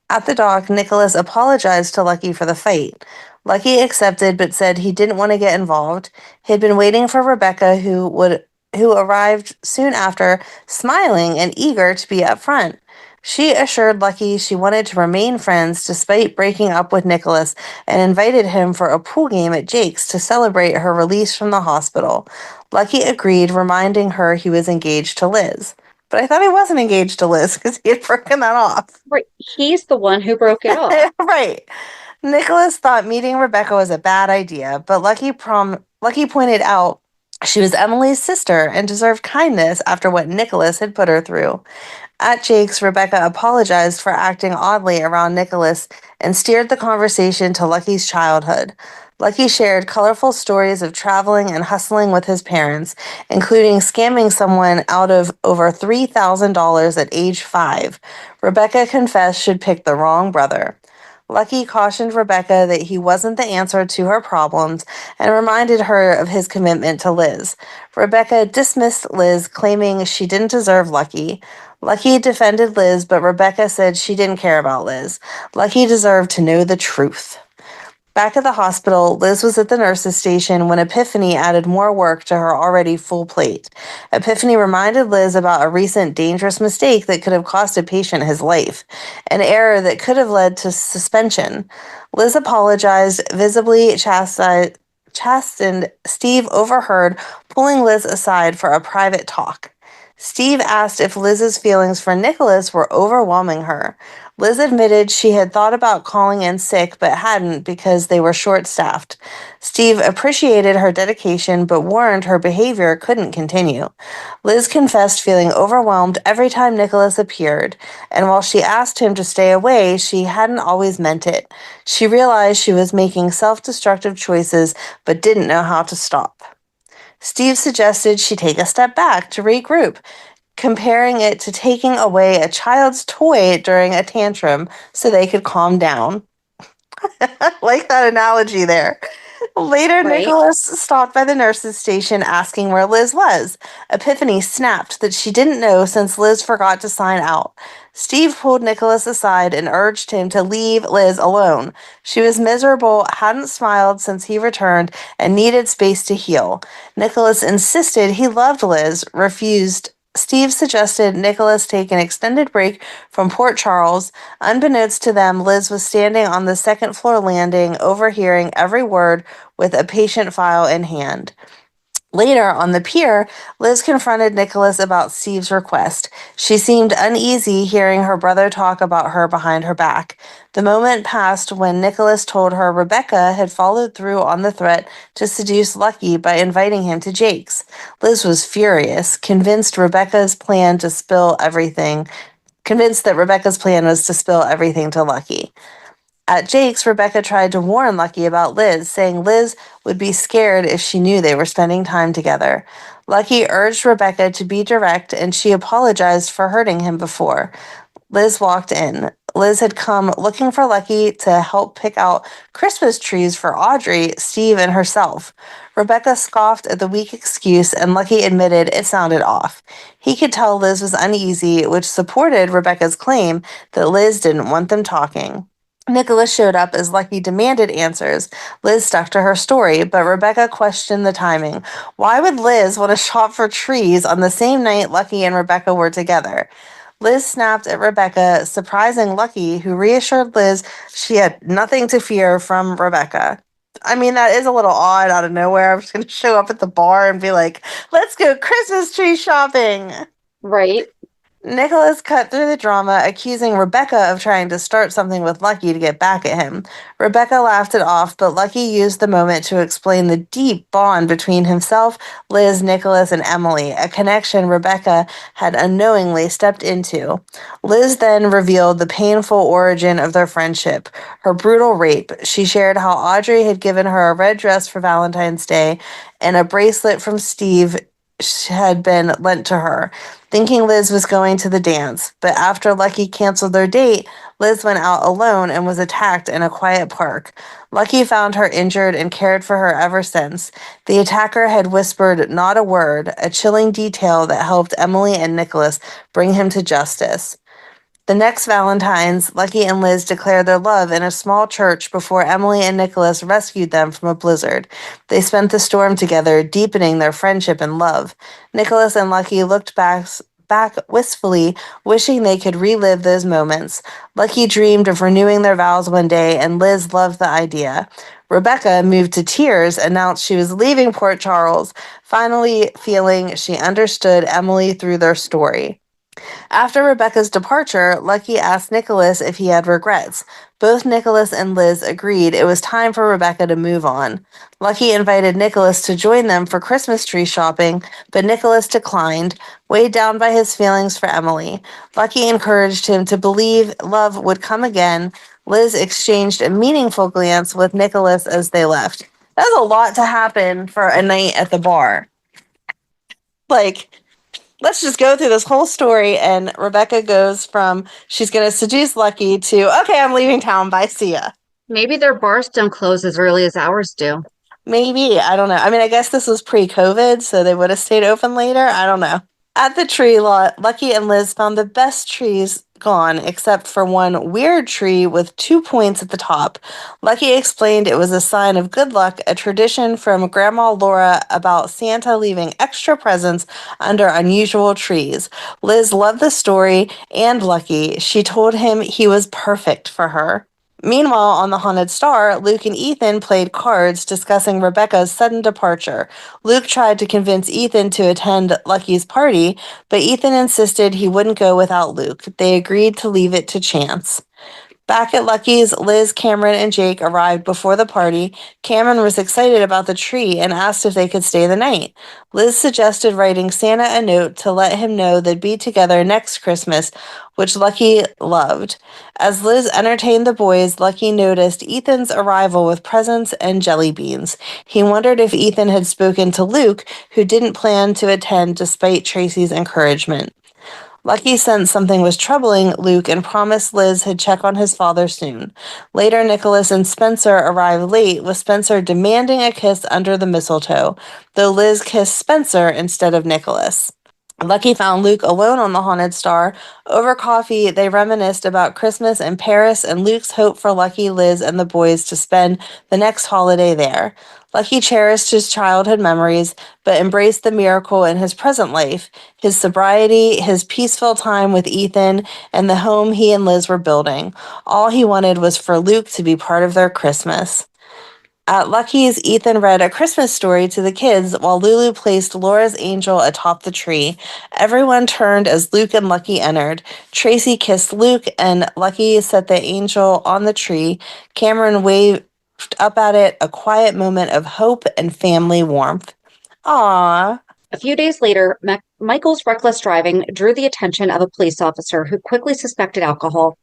At the dock, Nikolas apologized to Lucky for the fight. Lucky accepted but said he didn't want to get involved. He had been waiting for Rebecca, who arrived soon after, smiling and eager to be up front. She assured Lucky she wanted to remain friends despite breaking up with Nikolas and invited him for a pool game at Jake's to celebrate her release from the hospital. Lucky agreed, reminding her he was engaged to Liz. But I thought he wasn't engaged to Liz because he had broken that off. Right. He's the one who broke it off. Right. Nikolas thought meeting Rebecca was a bad idea, but Lucky pointed out she was Emily's sister and deserved kindness after what Nikolas had put her through. At Jake's, Rebecca apologized for acting oddly around Nikolas and steered the conversation to Lucky's childhood. Lucky shared colorful stories of traveling and hustling with his parents, including scamming someone out of over $3,000 at age 5. Rebecca confessed she'd picked the wrong brother. Lucky cautioned Rebecca that he wasn't the answer to her problems and reminded her of his commitment to Liz. Rebecca dismissed Liz, claiming she didn't deserve Lucky. Lucky defended Liz, but Rebecca said she didn't care about Liz. Lucky deserved to know the truth. Back at the hospital, Liz was at the nurse's station when Epiphany added more work to her already full plate. Epiphany reminded Liz about a recent dangerous mistake that could have cost a patient his life, an error that could have led to suspension. Liz apologized, visibly chastened. Steve overheard, pulling Liz aside for a private talk. Steve asked if Liz's feelings for Nikolas were overwhelming her. Liz admitted she had thought about calling in sick but hadn't because they were short-staffed. Steve appreciated her dedication but warned her behavior couldn't continue. Liz confessed feeling overwhelmed every time Nikolas appeared, and while she asked him to stay away, she hadn't always meant it. She realized she was making self-destructive choices but didn't know how to stop. Steve suggested she take a step back to regroup, comparing it to taking away a child's toy during a tantrum so they could calm down. Like that analogy there. Later, Right. Nikolas stopped by the nurse's station asking where Liz was. Epiphany snapped that she didn't know since Liz forgot to sign out. Steve pulled Nikolas aside and urged him to leave Liz alone. She was miserable, hadn't smiled since he returned, and needed space to heal. Nikolas insisted he loved Liz, refused. Steve suggested Nikolas take an extended break from Port Charles. Unbeknownst to them, Liz was standing on the second floor landing, overhearing every word with a patient file in hand. Later, on the pier, Liz confronted Nikolas about Steve's request. She seemed uneasy hearing her brother talk about her behind her back. The moment passed when Nikolas told her Rebecca had followed through on the threat to seduce Lucky by inviting him to Jake's. Liz was furious, convinced that Rebecca's plan was to spill everything to Lucky. At Jake's, Rebecca tried to warn Lucky about Liz, saying Liz would be scared if she knew they were spending time together. Lucky urged Rebecca to be direct, and she apologized for hurting him before. Liz walked in. Liz had come looking for Lucky to help pick out Christmas trees for Audrey, Steve, and herself. Rebecca scoffed at the weak excuse, and Lucky admitted it sounded off. He could tell Liz was uneasy, which supported Rebecca's claim that Liz didn't want them talking. Nikolas showed up as Lucky demanded answers. Liz stuck to her story, but Rebecca questioned the timing. Why would Liz want to shop for trees on the same night Lucky and Rebecca were together? Liz snapped at Rebecca, surprising Lucky, who reassured Liz she had nothing to fear from Rebecca. I mean, that is a little odd out of nowhere. I'm just going to show up at the bar and be like, let's go Christmas tree shopping. Right. Nikolas cut through the drama, accusing Rebecca of trying to start something with Lucky to get back at him. Rebecca laughed it off, but Lucky used the moment to explain the deep bond between himself, Liz, Nikolas, and Emily, a connection Rebecca had unknowingly stepped into. Liz then revealed the painful origin of their friendship, her brutal rape. She shared how Audrey had given her a red dress for Valentine's Day and a bracelet from Steve had been lent to her, thinking Liz was going to the dance. But after Lucky canceled their date, Liz went out alone and was attacked in a quiet park. Lucky found her injured and cared for her ever since. The attacker had whispered not a word, a chilling detail that helped Emily and Nikolas bring him to justice. The next Valentine's, Lucky and Liz declared their love in a small church before Emily and Nikolas rescued them from a blizzard. They spent the storm together, deepening their friendship and love. Nikolas and Lucky looked back wistfully, wishing they could relive those moments. Lucky dreamed of renewing their vows one day, and Liz loved the idea. Rebecca, moved to tears, announced she was leaving Port Charles, finally feeling she understood Emily through their story. After Rebecca's departure, Lucky asked Nikolas if he had regrets. Both Nikolas and Liz agreed it was time for Rebecca to move on. Lucky invited Nikolas to join them for Christmas tree shopping, but Nikolas declined, weighed down by his feelings for Emily. Lucky encouraged him to believe love would come again. Liz exchanged a meaningful glance with Nikolas as they left. That's a lot to happen for a night at the bar. Let's just go through this whole story, and Rebecca goes from she's going to seduce Lucky to, okay, I'm leaving town, bye, see ya. Maybe their bars don't close as early as ours do. Maybe, I don't know. I mean, I guess this was pre-COVID, so they would have stayed open later. I don't know. At the tree lot, Lucky and Liz found the best trees gone, except for one weird tree with 2 points at the top. Lucky explained it was a sign of good luck, a tradition from Grandma Laura about Santa leaving extra presents under unusual trees. Liz loved the story and Lucky. She told him he was perfect for her. Meanwhile, on the Haunted Star, Luke and Ethan played cards discussing Rebecca's sudden departure. Luke tried to convince Ethan to attend Lucky's party, but Ethan insisted he wouldn't go without Luke. They agreed to leave it to chance. Back at Lucky's, Liz, Cameron, and Jake arrived before the party. Cameron was excited about the tree and asked if they could stay the night. Liz suggested writing Santa a note to let him know they'd be together next Christmas, which Lucky loved. As Liz entertained the boys, Lucky noticed Ethan's arrival with presents and jelly beans. He wondered if Ethan had spoken to Luke, who didn't plan to attend despite Tracy's encouragement. Lucky sensed something was troubling Luke and promised Liz he'd check on his father soon. Later, Nikolas and Spencer arrived late, with Spencer demanding a kiss under the mistletoe, though Liz kissed Spencer instead of Nikolas. Lucky found Luke alone on the Haunted Star. Over coffee, they reminisced about Christmas in Paris and Luke's hope for Lucky, Liz, and the boys to spend the next holiday there. Lucky cherished his childhood memories, but embraced the miracle in his present life, his sobriety, his peaceful time with Ethan, and the home he and Liz were building. All he wanted was for Luke to be part of their Christmas. At Lucky's, Ethan read A Christmas Story to the kids while Lulu placed Laura's angel atop the tree. Everyone turned as Luke and Lucky entered. Tracy kissed Luke, and Lucky set the angel on the tree. Cameron waved up at it, a quiet moment of hope and family warmth. Aww. A few days later, Michael's reckless driving drew the attention of a police officer who quickly suspected alcohol.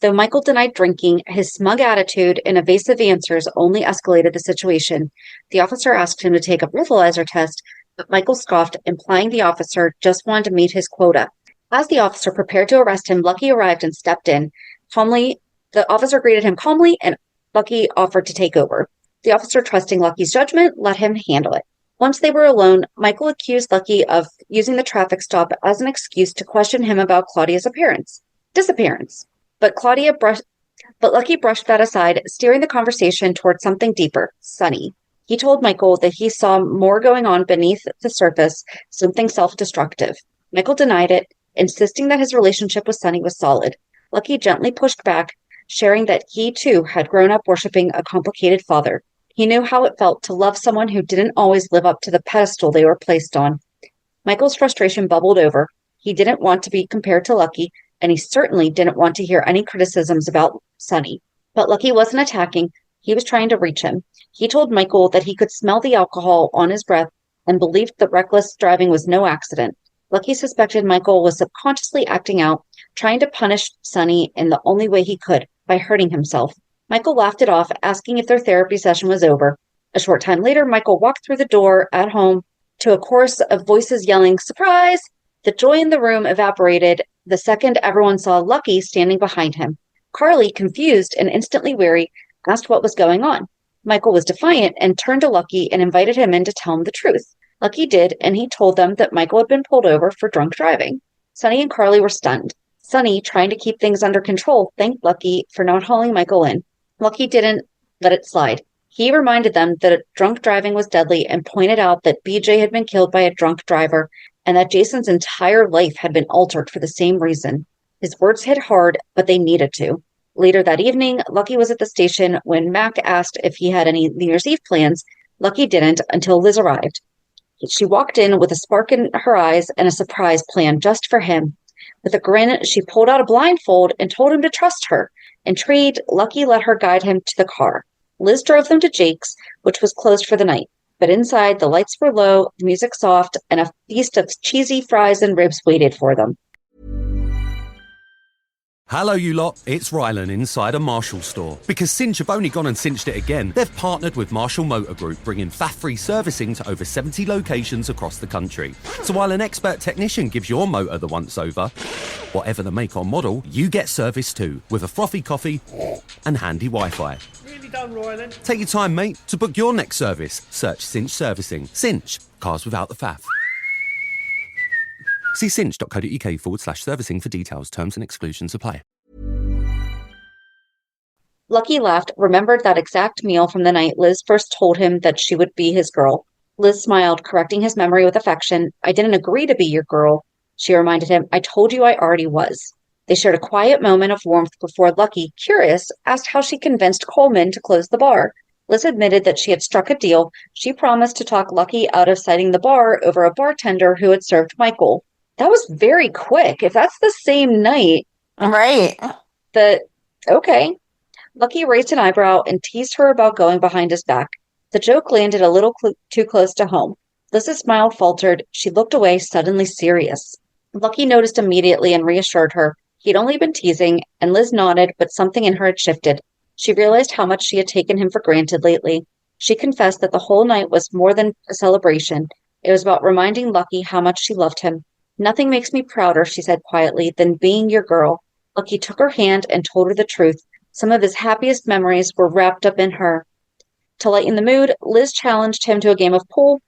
Though Michael denied drinking, his smug attitude and evasive answers only escalated the situation. The officer asked him to take a breathalyzer test, but Michael scoffed, implying the officer just wanted to meet his quota. As the officer prepared to arrest him, Lucky arrived and stepped in. Calmly, the officer greeted him calmly, and Lucky offered to take over. The officer, trusting Lucky's judgment, let him handle it. Once they were alone, Michael accused Lucky of using the traffic stop as an excuse to question him about Claudia's disappearance. But Lucky brushed that aside, steering the conversation toward something deeper, Sunny. He told Michael that he saw more going on beneath the surface, something self-destructive. Michael denied it, insisting that his relationship with Sunny was solid. Lucky gently pushed back, sharing that he too had grown up worshiping a complicated father. He knew how it felt to love someone who didn't always live up to the pedestal they were placed on. Michael's frustration bubbled over. He didn't want to be compared to Lucky, and he certainly didn't want to hear any criticisms about Sonny. But Lucky wasn't attacking. He was trying to reach him. He told Michael that he could smell the alcohol on his breath and believed that reckless driving was no accident. Lucky suspected Michael was subconsciously acting out, trying to punish Sonny in the only way he could, by hurting himself. Michael laughed it off, asking if their therapy session was over. A short time later, Michael walked through the door at home to a chorus of voices yelling, "Surprise!" The joy in the room evaporated the second everyone saw Lucky standing behind him. Carly, confused and instantly weary, asked what was going on. Michael was defiant and turned to Lucky and invited him in to tell him the truth. Lucky did, and he told them that Michael had been pulled over for drunk driving. Sonny and Carly were stunned. Sonny, trying to keep things under control, thanked Lucky for not hauling Michael in. Lucky didn't let it slide. He reminded them that drunk driving was deadly and pointed out that BJ had been killed by a drunk driver and that Jason's entire life had been altered for the same reason. His words hit hard, but they needed to. Later that evening, Lucky was at the station when Mac asked if he had any New Year's Eve plans. Lucky didn't until Liz arrived. She walked in with a spark in her eyes and a surprise plan just for him. With a grin, she pulled out a blindfold and told him to trust her. Intrigued, Lucky let her guide him to the car. Liz drove them to Jake's, which was closed for the night. But inside, the lights were low, the music soft, and a feast of cheesy fries and ribs waited for them. Hello, you lot. It's Rylan inside a Marshall store. Because Cinch have only gone and cinched it again, they've partnered with Marshall Motor Group, bringing faff-free servicing to over 70 locations across the country. So while an expert technician gives your motor the once-over, whatever the make or model, you get service too, with a frothy coffee and handy Wi-Fi. Really done, Rylan. Take your time, mate. To book your next service, search Cinch Servicing. Cinch. Cars without the faff. See cinch.co.uk/servicing for details, terms and exclusions apply. Lucky laughed, remembered that exact meal from the night Liz first told him that she would be his girl. Liz smiled, correcting his memory with affection. "I didn't agree to be your girl," she reminded him. "I told you I already was." They shared a quiet moment of warmth before Lucky, curious, asked how she convinced Coleman to close the bar. Liz admitted that she had struck a deal. She promised to talk Lucky out of citing the bar over a bartender who had served Michael. That was very quick. If that's the same night. Right. Okay. Lucky raised an eyebrow and teased her about going behind his back. The joke landed a little too close to home. Liz's smile faltered. She looked away, suddenly serious. Lucky noticed immediately and reassured her. He'd only been teasing, and Liz nodded, but something in her had shifted. She realized how much she had taken him for granted lately. She confessed that the whole night was more than a celebration. It was about reminding Lucky how much she loved him. "Nothing makes me prouder," she said quietly, "than being your girl." Lucky took her hand and told her the truth. Some of his happiest memories were wrapped up in her. To lighten the mood, Liz challenged him to a game of pool.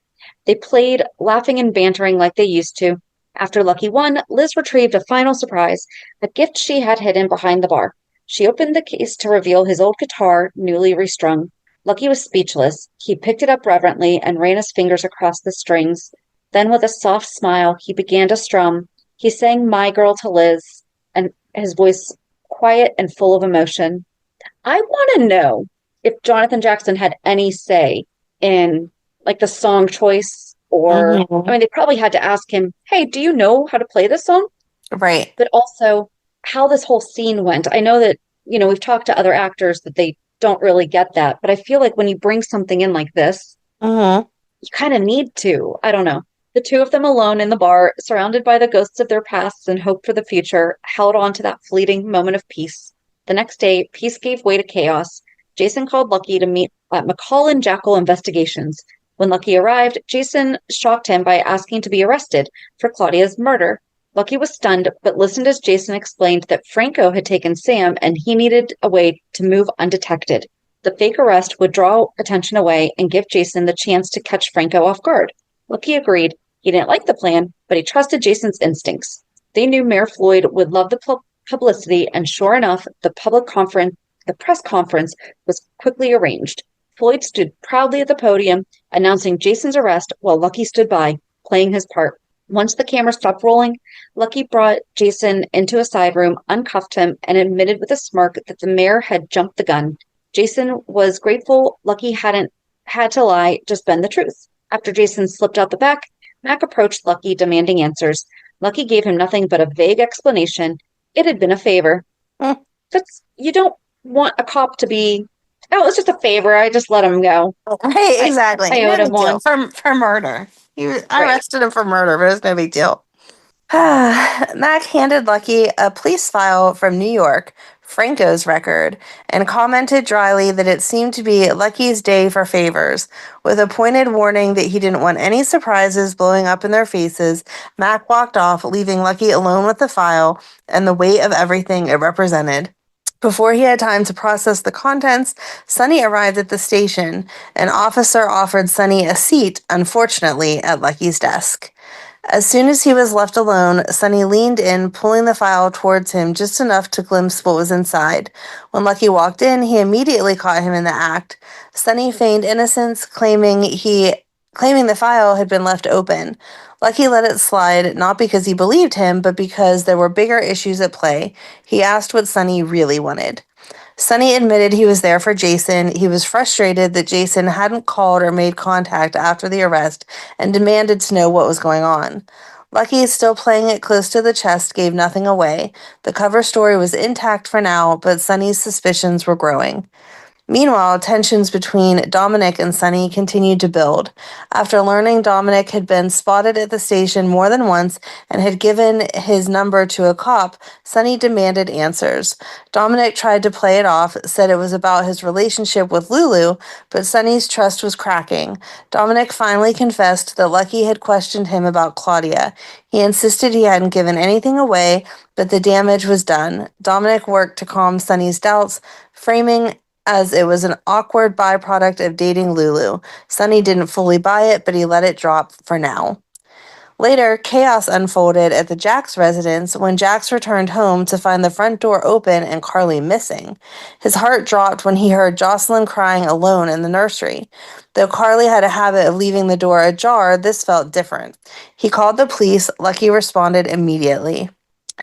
They played, laughing and bantering like they used to. After Lucky won, Liz retrieved a final surprise, a gift she had hidden behind the bar. She opened the case to reveal his old guitar, newly restrung. Lucky was speechless. He picked it up reverently and ran his fingers across the strings. Then with a soft smile, he began to strum. He sang "My Girl" to Liz, and his voice quiet and full of emotion. I want to know if Jonathan Jackson had any say in the song choice, or I mean, they probably had to ask him, "Hey, do you know how to play this song?" Right. But also how this whole scene went. I know that, we've talked to other actors that they don't really get that, but I feel like when you bring something in like this, you kind of need to. I don't know. The two of them alone in the bar, surrounded by the ghosts of their pasts and hope for the future, held on to that fleeting moment of peace. The next day, peace gave way to chaos. Jason called Lucky to meet at McCall and Jackal Investigations. When Lucky arrived, Jason shocked him by asking to be arrested for Claudia's murder. Lucky was stunned, but listened as Jason explained that Franco had taken Sam and he needed a way to move undetected. The fake arrest would draw attention away and give Jason the chance to catch Franco off guard. Lucky agreed. He didn't like the plan, but he trusted Jason's instincts. They knew Mayor Floyd would love the publicity, and sure enough, the press conference was quickly arranged. Floyd stood proudly at the podium, announcing Jason's arrest while Lucky stood by, playing his part. Once the camera stopped rolling, Lucky brought Jason into a side room, uncuffed him, and admitted with a smirk that the mayor had jumped the gun. Jason was grateful Lucky hadn't had to lie, just bend the truth. After Jason slipped out the back, Mac approached Lucky, demanding answers. Lucky gave him nothing but a vague explanation. It had been a favor. You don't want a cop to be, oh, it's just a favor. I just let him go. Right, exactly. I no owed him big deal. one. For murder. I Right. arrested him for murder, but it was no big deal. Mac handed Lucky a police file from New York, Franco's record, and commented dryly that it seemed to be Lucky's day for favors. With a pointed warning that he didn't want any surprises blowing up in their faces, Mac walked off, leaving Lucky alone with the file and the weight of everything it represented. Before he had time to process the contents, Sonny arrived at the station. An officer offered Sonny a seat, unfortunately, at Lucky's desk. As soon as he was left alone, Sonny leaned in, pulling the file towards him just enough to glimpse what was inside. When Lucky walked in, he immediately caught him in the act. Sonny feigned innocence, claiming the file had been left open. Lucky let it slide, not because he believed him, but because there were bigger issues at play. He asked what Sonny really wanted. Sonny admitted he was there for Jason. He was frustrated that Jason hadn't called or made contact after the arrest and demanded to know what was going on. Lucky, still playing it close to the chest, gave nothing away. The cover story was intact for now, but Sonny's suspicions were growing. Meanwhile, tensions between Dominic and Sonny continued to build. After learning Dominic had been spotted at the station more than once and had given his number to a cop, Sonny demanded answers. Dominic tried to play it off, said it was about his relationship with Lulu, but Sonny's trust was cracking. Dominic finally confessed that Lucky had questioned him about Claudia. He insisted he hadn't given anything away, but the damage was done. Dominic worked to calm Sonny's doubts, framing as it was an awkward byproduct of dating Lulu. Sonny didn't fully buy it, but he let it drop for now. Later, chaos unfolded at the Jax residence when Jax returned home to find the front door open and Carly missing. His heart dropped when he heard Jocelyn crying alone in the nursery. Though Carly had a habit of leaving the door ajar, this felt different. He called the police. Lucky responded immediately.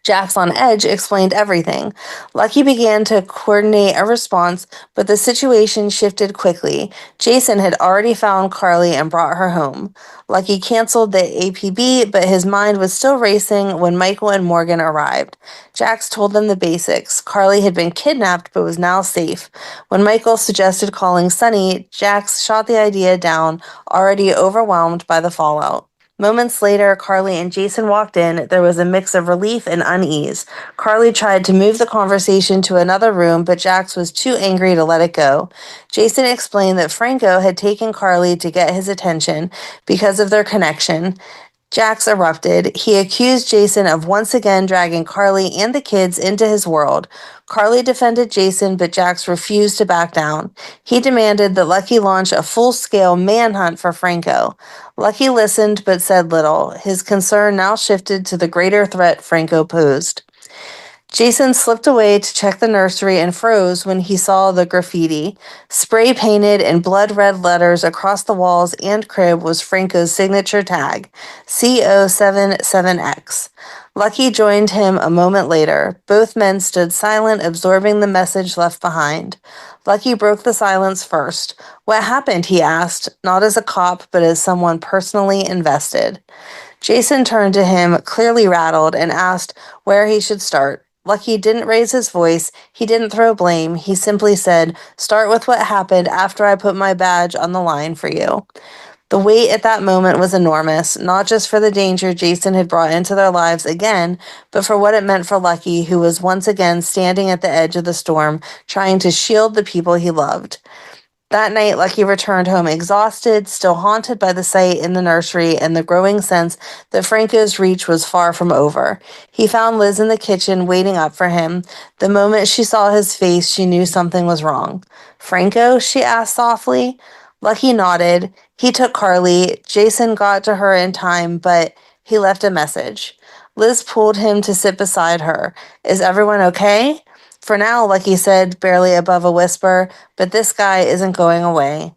Jax, on edge, explained everything. Lucky began to coordinate a response, but the situation shifted quickly. Jason had already found Carly and brought her home. Lucky canceled the APB, but his mind was still racing when Michael and Morgan arrived. Jax told them the basics. Carly had been kidnapped, but was now safe. When Michael suggested calling Sonny, Jax shot the idea down, already overwhelmed by the fallout. Moments later, Carly and Jason walked in. There was a mix of relief and unease. Carly tried to move the conversation to another room, but Jax was too angry to let it go. Jason explained that Franco had taken Carly to get his attention because of their connection. Jax erupted. He accused Jason of once again dragging Carly and the kids into his world. Carly defended Jason, but Jax refused to back down. He demanded that Lucky launch a full-scale manhunt for Franco. Lucky listened, but said little. His concern now shifted to the greater threat Franco posed. Jason slipped away to check the nursery and froze when he saw the graffiti. Spray painted in blood-red letters across the walls and crib was Franco's signature tag, CO77X. Lucky joined him a moment later. Both men stood silent, absorbing the message left behind. Lucky broke the silence first. "What happened?" he asked, not as a cop, but as someone personally invested. Jason turned to him, clearly rattled, and asked where he should start. Lucky didn't raise his voice. He didn't throw blame. He simply said, "Start with what happened after I put my badge on the line for you." The weight at that moment was enormous, not just for the danger Jason had brought into their lives again, but for what it meant for Lucky, who was once again standing at the edge of the storm, trying to shield the people he loved. That night, Lucky returned home exhausted, still haunted by the sight in the nursery and the growing sense that Franco's reach was far from over. He found Liz in the kitchen, waiting up for him. The moment she saw his face, she knew something was wrong. "Franco?" she asked softly. Lucky nodded. He took Carly. Jason got to her in time, but he left a message. Liz pulled him to sit beside her. "Is everyone okay?" "For now," Lucky said, barely above a whisper, "but this guy isn't going away."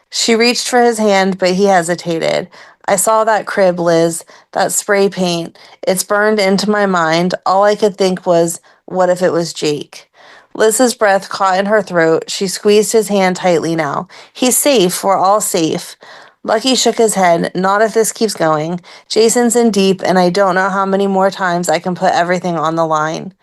She reached for his hand, but he hesitated. "I saw that crib, Liz, that spray paint. It's burned into my mind. All I could think was, what if it was Jake?" Liz's breath caught in her throat. She squeezed his hand tightly now. "He's safe. We're all safe." Lucky shook his head. Not if this keeps going. Jason's in deep, and I don't know how many more times I can put everything on the line.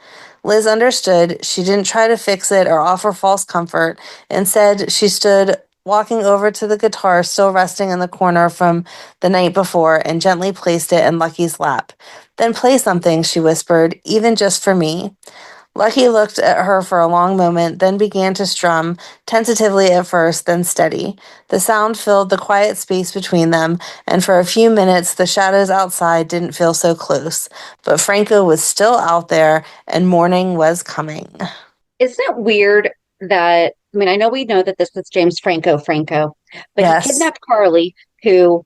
Liz understood. She didn't try to fix it or offer false comfort. Instead, she stood walking over to the guitar still resting in the corner from the night before and gently placed it in Lucky's lap. Then play something, she whispered, even just for me. Lucky looked at her for a long moment, then began to strum, tentatively at first, then steady. The sound filled the quiet space between them, and for a few minutes the shadows outside didn't feel so close. But Franco was still out there, and morning was coming. Isn't it weird that, I mean, I know we know that this was James Franco, but Yes. he kidnapped Carly, who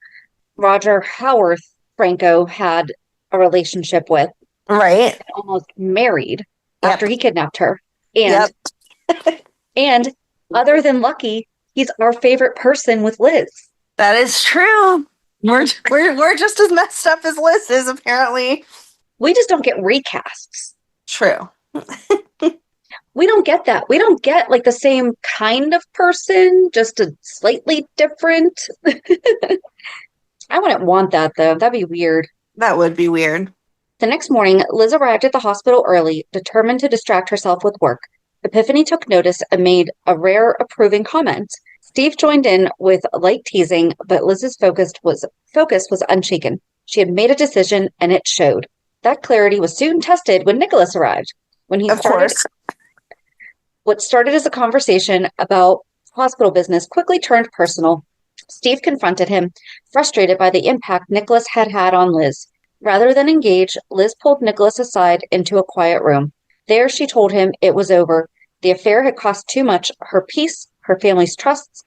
Roger Howarth Franco had a relationship with, Right? and almost married Yep. after he kidnapped her. And and other than Lucky, he's our favorite person with Liz. That is true. We're just as messed up as Liz is, apparently. We just don't get recasts. True. We don't get that. We don't get like the same kind of person, just a slightly different. I wouldn't want that though. That'd be weird. That would be weird. The next morning, Liz arrived at the hospital early, determined to distract herself with work. Epiphany took notice and made a rare approving comment. Steve joined in with light teasing, but Liz's focus was unshaken. She had made a decision, and it showed. That clarity was soon tested when Nikolas arrived. Of course. What started as a conversation about hospital business quickly turned personal. Steve confronted him, frustrated by the impact Nikolas had had on Liz. Rather than engage, Liz pulled Nikolas aside into a quiet room. There she told him it was over. The affair had cost too much, her peace, her family's trust,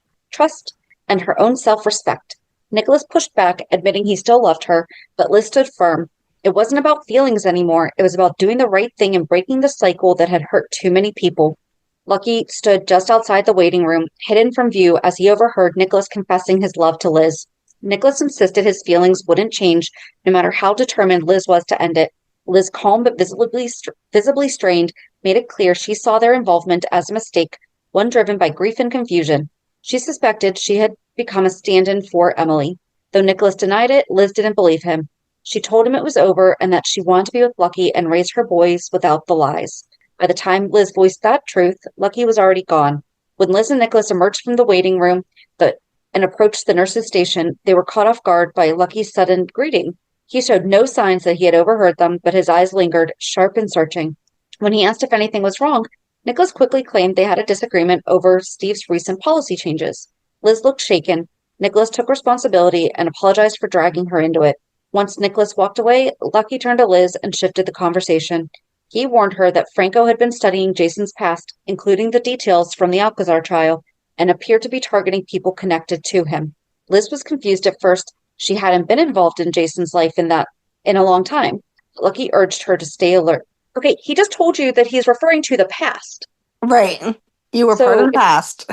and her own self-respect. Nikolas pushed back, admitting he still loved her, but Liz stood firm. It wasn't about feelings anymore. It was about doing the right thing and breaking the cycle that had hurt too many people. Lucky stood just outside the waiting room, hidden from view as he overheard Nikolas confessing his love to Liz. Nikolas insisted his feelings wouldn't change, no matter how determined Liz was to end it. Liz, calm but visibly strained, made it clear she saw their involvement as a mistake, one driven by grief and confusion. She suspected she had become a stand-in for Emily. Though Nikolas denied it, Liz didn't believe him. She told him it was over and that she wanted to be with Lucky and raise her boys without the lies. By the time Liz voiced that truth, Lucky was already gone. When Liz and Nikolas emerged from the waiting room and approached the nurse's station, they were caught off guard by Lucky's sudden greeting. He showed no signs that he had overheard them, but his eyes lingered, sharp and searching. When he asked if anything was wrong, Nikolas quickly claimed they had a disagreement over Steve's recent policy changes. Liz looked shaken. Nikolas took responsibility and apologized for dragging her into it. Once Nikolas walked away, Lucky turned to Liz and shifted the conversation. He warned her that Franco had been studying Jason's past, including the details from the Alcazar trial, and appeared to be targeting people connected to him. Liz was confused at first. She hadn't been involved in Jason's life in a long time. Lucky urged her to stay alert. Okay, he just told you that he's referring to the past. Right. You were part of the past.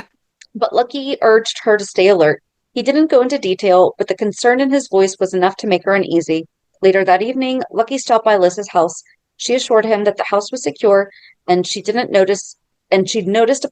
But Lucky urged her to stay alert. He didn't go into detail, but the concern in his voice was enough to make her uneasy. Later that evening, Lucky stopped by Liz's house. She assured him that the house was secure, and she'd noticed a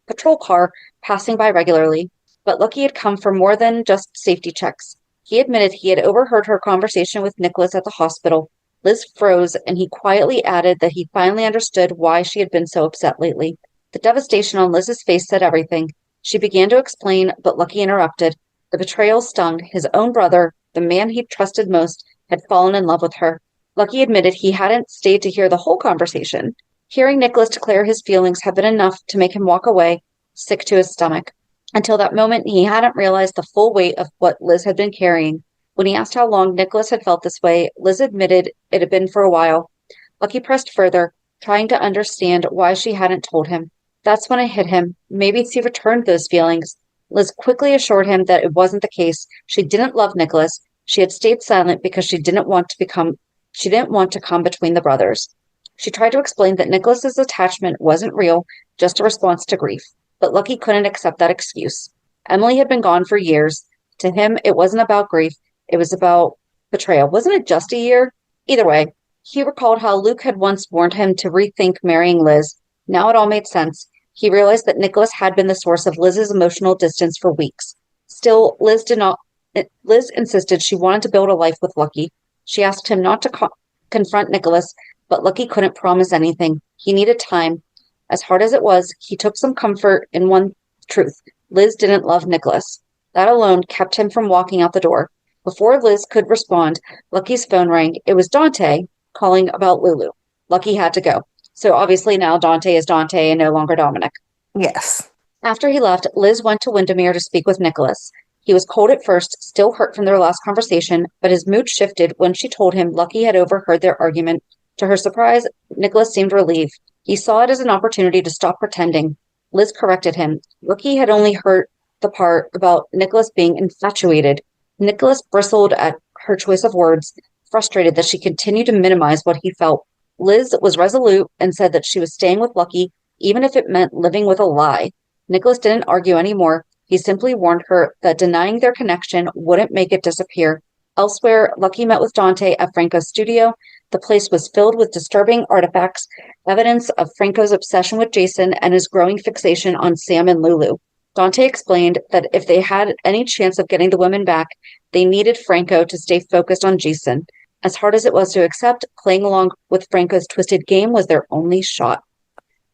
patrol car passing by regularly. But Lucky had come for more than just safety checks. He admitted he had overheard her conversation with Nikolas at the hospital. Liz froze, and he quietly added that he finally understood why she had been so upset lately. The devastation on Liz's face said everything. She began to explain, but Lucky interrupted. The betrayal stung. His own brother, the man he'd trusted most, had fallen in love with her. Lucky admitted he hadn't stayed to hear the whole conversation. Hearing Nikolas declare his feelings had been enough to make him walk away, sick to his stomach. Until that moment, he hadn't realized the full weight of what Liz had been carrying. When he asked how long Nikolas had felt this way, Liz admitted it had been for a while. Lucky pressed further, trying to understand why she hadn't told him. That's when it hit him. Maybe she returned those feelings. Liz quickly assured him that it wasn't the case. She didn't love Nikolas. She had stayed silent because she didn't want to come between the brothers. She tried to explain that Nikolas's attachment wasn't real, just a response to grief. But Lucky couldn't accept that excuse. Emily had been gone for years. To him, it wasn't about grief. It was about betrayal. Wasn't it just a year? Either way, he recalled how Luke had once warned him to rethink marrying Liz. Now it all made sense. He realized that Nikolas had been the source of Liz's emotional distance for weeks. Still, Liz did not Liz insisted she wanted to build a life with Lucky. She asked him not to confront Nikolas, but Lucky couldn't promise anything. He needed time. As hard as it was, he took some comfort in one truth. Liz didn't love Nikolas. That alone kept him from walking out the door. Before Liz could respond, Lucky's phone rang. It was Dante calling about Lulu. Lucky had to go. So obviously now Dante is Dante and no longer Dominic. Yes. After he left, Liz went to Wyndemere to speak with Nikolas. He was cold at first, still hurt from their last conversation, but his mood shifted when she told him Lucky had overheard their argument. To her surprise, Nikolas seemed relieved. He saw it as an opportunity to stop pretending. Liz corrected him. Lucky had only heard the part about Nikolas being infatuated. Nikolas bristled at her choice of words, frustrated that she continued to minimize what he felt. Liz was resolute and said that she was staying with Lucky, even if it meant living with a lie. Nikolas didn't argue anymore. He simply warned her that denying their connection wouldn't make it disappear. Elsewhere, Lucky met with Dante at Franco's studio. The place was filled with disturbing artifacts, evidence of Franco's obsession with Jason and his growing fixation on Sam and Lulu. Dante explained that if they had any chance of getting the women back, they needed Franco to stay focused on Jason. As hard as it was to accept, playing along with Franco's twisted game was their only shot.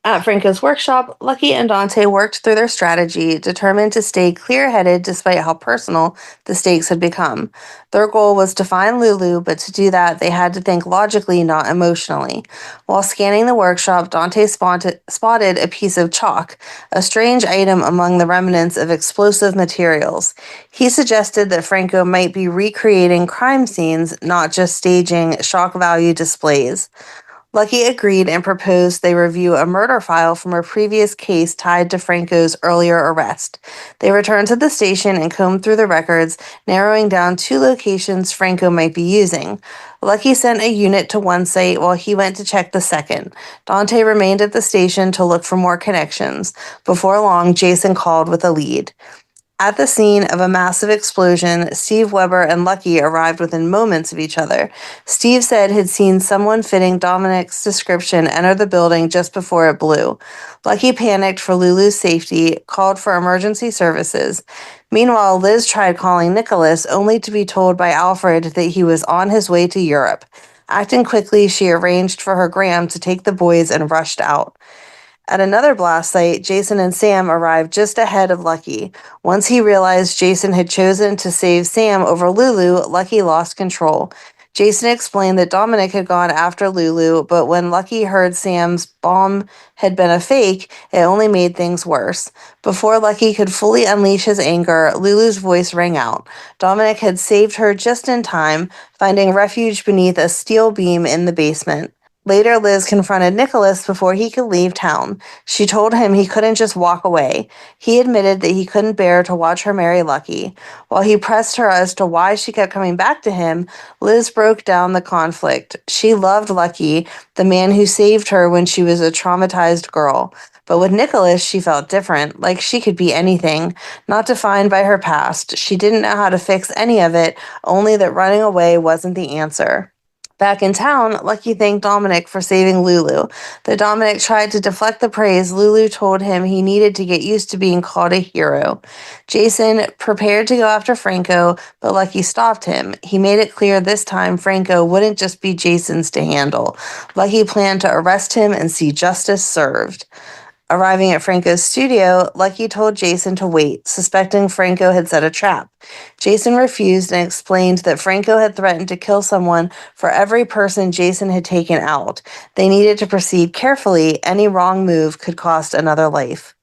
At Franco's workshop, Lucky and Dante worked through their strategy, determined to stay clear-headed despite how personal the stakes had become. Their goal was to find Lulu, but to do that, they had to think logically, not emotionally. While scanning the workshop, Dante spotted a piece of chalk, a strange item among the remnants of explosive materials. He suggested that Franco might be recreating crime scenes, not just staging shock value displays. Lucky agreed and proposed they review a murder file from a previous case tied to Franco's earlier arrest. They returned to the station and combed through the records, narrowing down 2 locations Franco might be using. Lucky sent a unit to one site while he went to check the second. Dante remained at the station to look for more connections. Before long, Jason called with a lead. At the scene of a massive explosion, Steve Weber and Lucky arrived within moments of each other. Steve said he'd seen someone fitting Dominic's description enter the building just before it blew. Lucky panicked for Lulu's safety, called for emergency services. Meanwhile, Liz tried calling Nikolas, only to be told by Alfred that he was on his way to Europe. Acting quickly, she arranged for her Graham to take the boys and rushed out. At another blast site, Jason and Sam arrived just ahead of Lucky. Once he realized Jason had chosen to save Sam over Lulu, Lucky lost control. Jason explained that Dominic had gone after Lulu, but when Lucky heard Sam's bomb had been a fake, it only made things worse. Before Lucky could fully unleash his anger, Lulu's voice rang out. Dominic had saved her just in time, finding refuge beneath a steel beam in the basement. Later, Liz confronted Nikolas before he could leave town. She told him he couldn't just walk away. He admitted that he couldn't bear to watch her marry Lucky. While he pressed her as to why she kept coming back to him, Liz broke down the conflict. She loved Lucky, the man who saved her when she was a traumatized girl. But with Nikolas, she felt different, like she could be anything, not defined by her past. She didn't know how to fix any of it, only that running away wasn't the answer. Back in town, Lucky thanked Dominic for saving Lulu. Though Dominic tried to deflect the praise, Lulu told him he needed to get used to being called a hero. Jason prepared to go after Franco, but Lucky stopped him. He made it clear this time Franco wouldn't just be Jason's to handle. Lucky planned to arrest him and see justice served. Arriving at Franco's studio, Lucky told Jason to wait, suspecting Franco had set a trap. Jason refused and explained that Franco had threatened to kill someone for every person Jason had taken out. They needed to proceed carefully. Any wrong move could cost another life.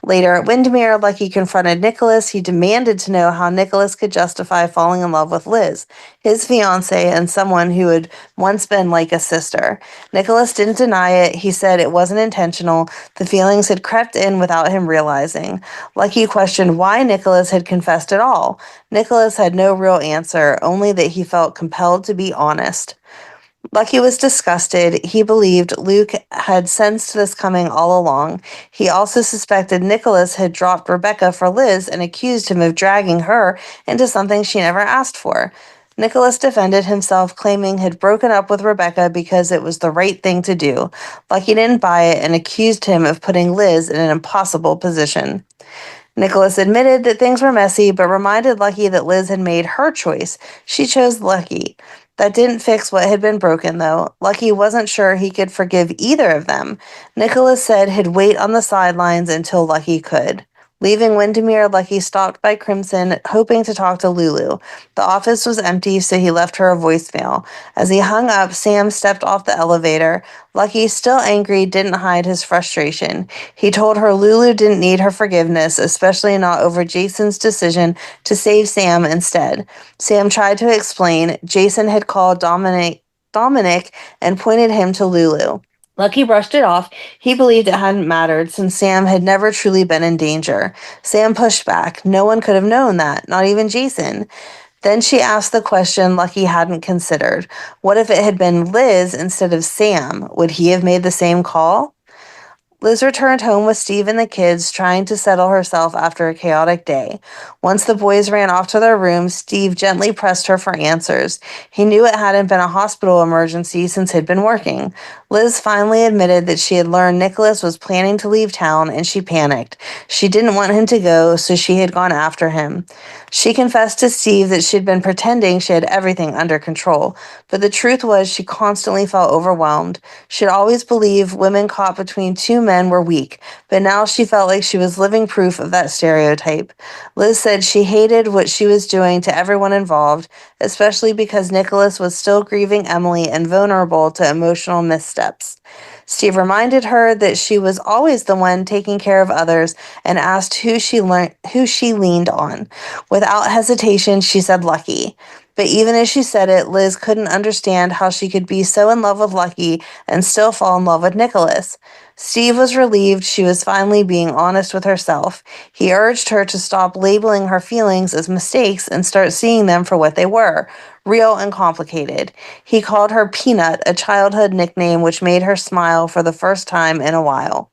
Later at Wyndemere, Lucky confronted Nikolas. He demanded to know how Nikolas could justify falling in love with Liz, his fiancée and someone who had once been like a sister. Nikolas didn't deny it. He said it wasn't intentional. The feelings had crept in without him realizing. Lucky questioned why Nikolas had confessed at all. Nikolas had no real answer, only that he felt compelled to be honest. Lucky was disgusted. He believed Luke had sensed this coming all along. He also suspected Nikolas had dropped Rebecca for Liz and accused him of dragging her into something she never asked for. Nikolas defended himself, claiming he had broken up with Rebecca because it was the right thing to do. Lucky didn't buy it and accused him of putting Liz in an impossible position. Nikolas admitted that things were messy, but reminded Lucky that Liz had made her choice. She chose Lucky. That didn't fix what had been broken, though. Lucky wasn't sure he could forgive either of them. Nikolas said he'd wait on the sidelines until Lucky could. Leaving Wyndemere, Lucky stopped by Crimson, hoping to talk to Lulu. The office was empty, so he left her a voicemail. As he hung up, Sam stepped off the elevator. Lucky, still angry, didn't hide his frustration. He told her Lulu didn't need her forgiveness, especially not over Jason's decision to save Sam instead. Sam tried to explain. Jason had called Dominic and pointed him to Lulu. Lucky brushed it off. He believed it hadn't mattered since Sam had never truly been in danger. Sam pushed back. No one could have known that, not even Jason. Then she asked the question Lucky hadn't considered. What if it had been Liz instead of Sam? Would he have made the same call? Liz returned home with Steve and the kids, trying to settle herself after a chaotic day. Once the boys ran off to their rooms, Steve gently pressed her for answers. He knew it hadn't been a hospital emergency since he'd been working. Liz finally admitted that she had learned Nikolas was planning to leave town, and she panicked. She didn't want him to go, so she had gone after him. She confessed to Steve that she'd been pretending she had everything under control, but the truth was she constantly felt overwhelmed. She'd always believed women caught between two men were weak, but now she felt like she was living proof of that stereotype. Liz said she hated what she was doing to everyone involved, especially because Nikolas was still grieving Emily and vulnerable to emotional missteps. Steve reminded her that she was always the one taking care of others and asked who she leaned on. Without hesitation, she said Lucky. But even as she said it, Liz couldn't understand how she could be so in love with Lucky and still fall in love with Nikolas. Steve was relieved she was finally being honest with herself. He urged her to stop labeling her feelings as mistakes and start seeing them for what they were, real and complicated. He called her Peanut, a childhood nickname which made her smile for the first time in a while.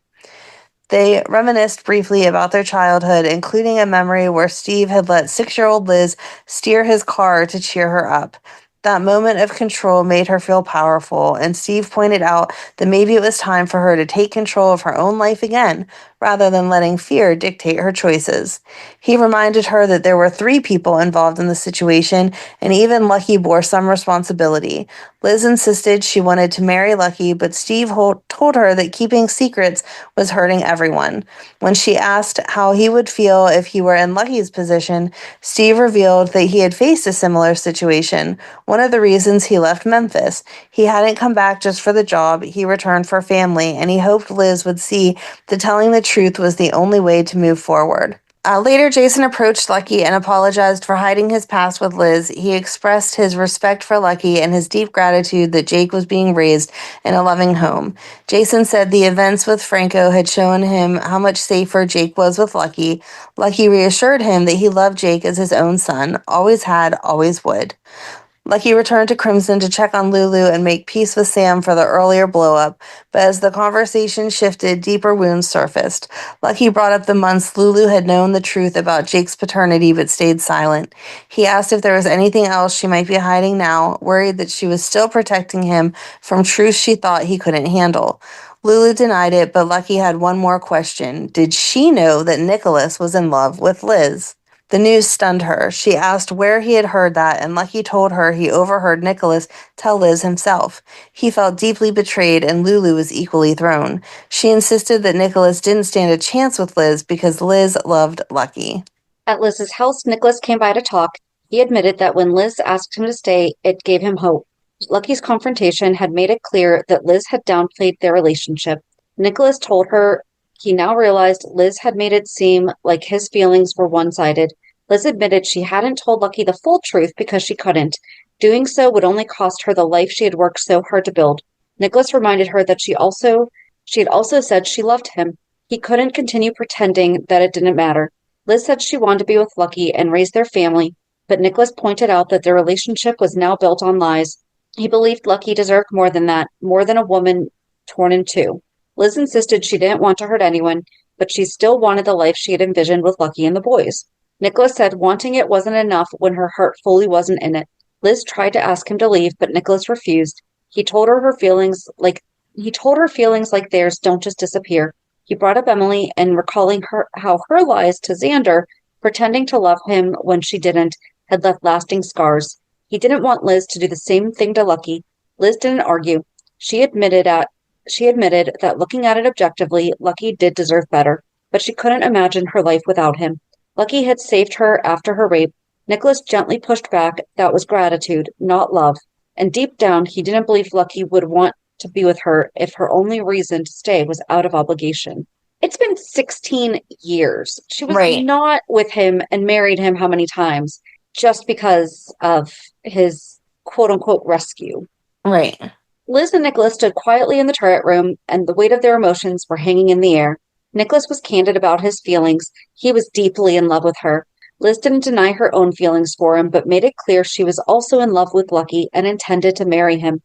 They reminisced briefly about their childhood, including a memory where Steve had let 6-year-old Liz steer his car to cheer her up. That moment of control made her feel powerful, and Steve pointed out that maybe it was time for her to take control of her own life again, rather than letting fear dictate her choices. He reminded her that there were 3 people involved in the situation, and even Lucky bore some responsibility. Liz insisted she wanted to marry Lucky, but Steve told her that keeping secrets was hurting everyone. When she asked how he would feel if he were in Lucky's position, Steve revealed that he had faced a similar situation. One of the reasons he left Memphis. He hadn't come back just for the job, he returned for family, and he hoped Liz would see that telling the truth was the only way to move forward. Later, Jason approached Lucky and apologized for hiding his past with Liz. He expressed his respect for Lucky and his deep gratitude that Jake was being raised in a loving home. Jason said the events with Franco had shown him how much safer Jake was with Lucky. Lucky reassured him that he loved Jake as his own son, always had, always would. Lucky returned to Crimson to check on Lulu and make peace with Sam for the earlier blow-up, but as the conversation shifted, deeper wounds surfaced. Lucky brought up the months Lulu had known the truth about Jake's paternity but stayed silent. He asked if there was anything else she might be hiding now, worried that she was still protecting him from truths she thought he couldn't handle. Lulu denied it, but Lucky had one more question. Did she know that Nikolas was in love with Liz? The news stunned her. She asked where he had heard that, and Lucky told her he overheard Nikolas tell Liz himself. He felt deeply betrayed, and Lulu was equally thrown. She insisted that Nikolas didn't stand a chance with Liz because Liz loved Lucky. At Liz's house, Nikolas came by to talk. He admitted that when Liz asked him to stay, it gave him hope. Lucky's confrontation had made it clear that Liz had downplayed their relationship. Nikolas told her he now realized Liz had made it seem like his feelings were one-sided. Liz admitted she hadn't told Lucky the full truth because she couldn't. Doing so would only cost her the life she had worked so hard to build. Nikolas reminded her that she had also said she loved him. He couldn't continue pretending that it didn't matter. Liz said she wanted to be with Lucky and raise their family, but Nikolas pointed out that their relationship was now built on lies. He believed Lucky deserved more than that, more than a woman torn in two. Liz insisted she didn't want to hurt anyone, but she still wanted the life she had envisioned with Lucky and the boys. Nikolas said wanting it wasn't enough when her heart fully wasn't in it. Liz tried to ask him to leave, but Nikolas refused. He told her feelings like theirs don't just disappear. He brought up Emily and recalling how her lies to Xander, pretending to love him when she didn't, had left lasting scars. He didn't want Liz to do the same thing to Lucky. Liz didn't argue. She admitted that looking at it objectively, Lucky did deserve better, but she couldn't imagine her life without him. Lucky had saved her after her rape. Nikolas gently pushed back that was gratitude, not love, and deep down he didn't believe Lucky would want to be with her if her only reason to stay was out of obligation. It's been 16 years. She was not with him and married him how many times just because of his quote-unquote rescue. Right. Liz and Nikolas stood quietly in the turret room, and the weight of their emotions were hanging in the air. Nikolas was candid about his feelings. He was deeply in love with her. Liz didn't deny her own feelings for him, but made it clear she was also in love with Lucky and intended to marry him.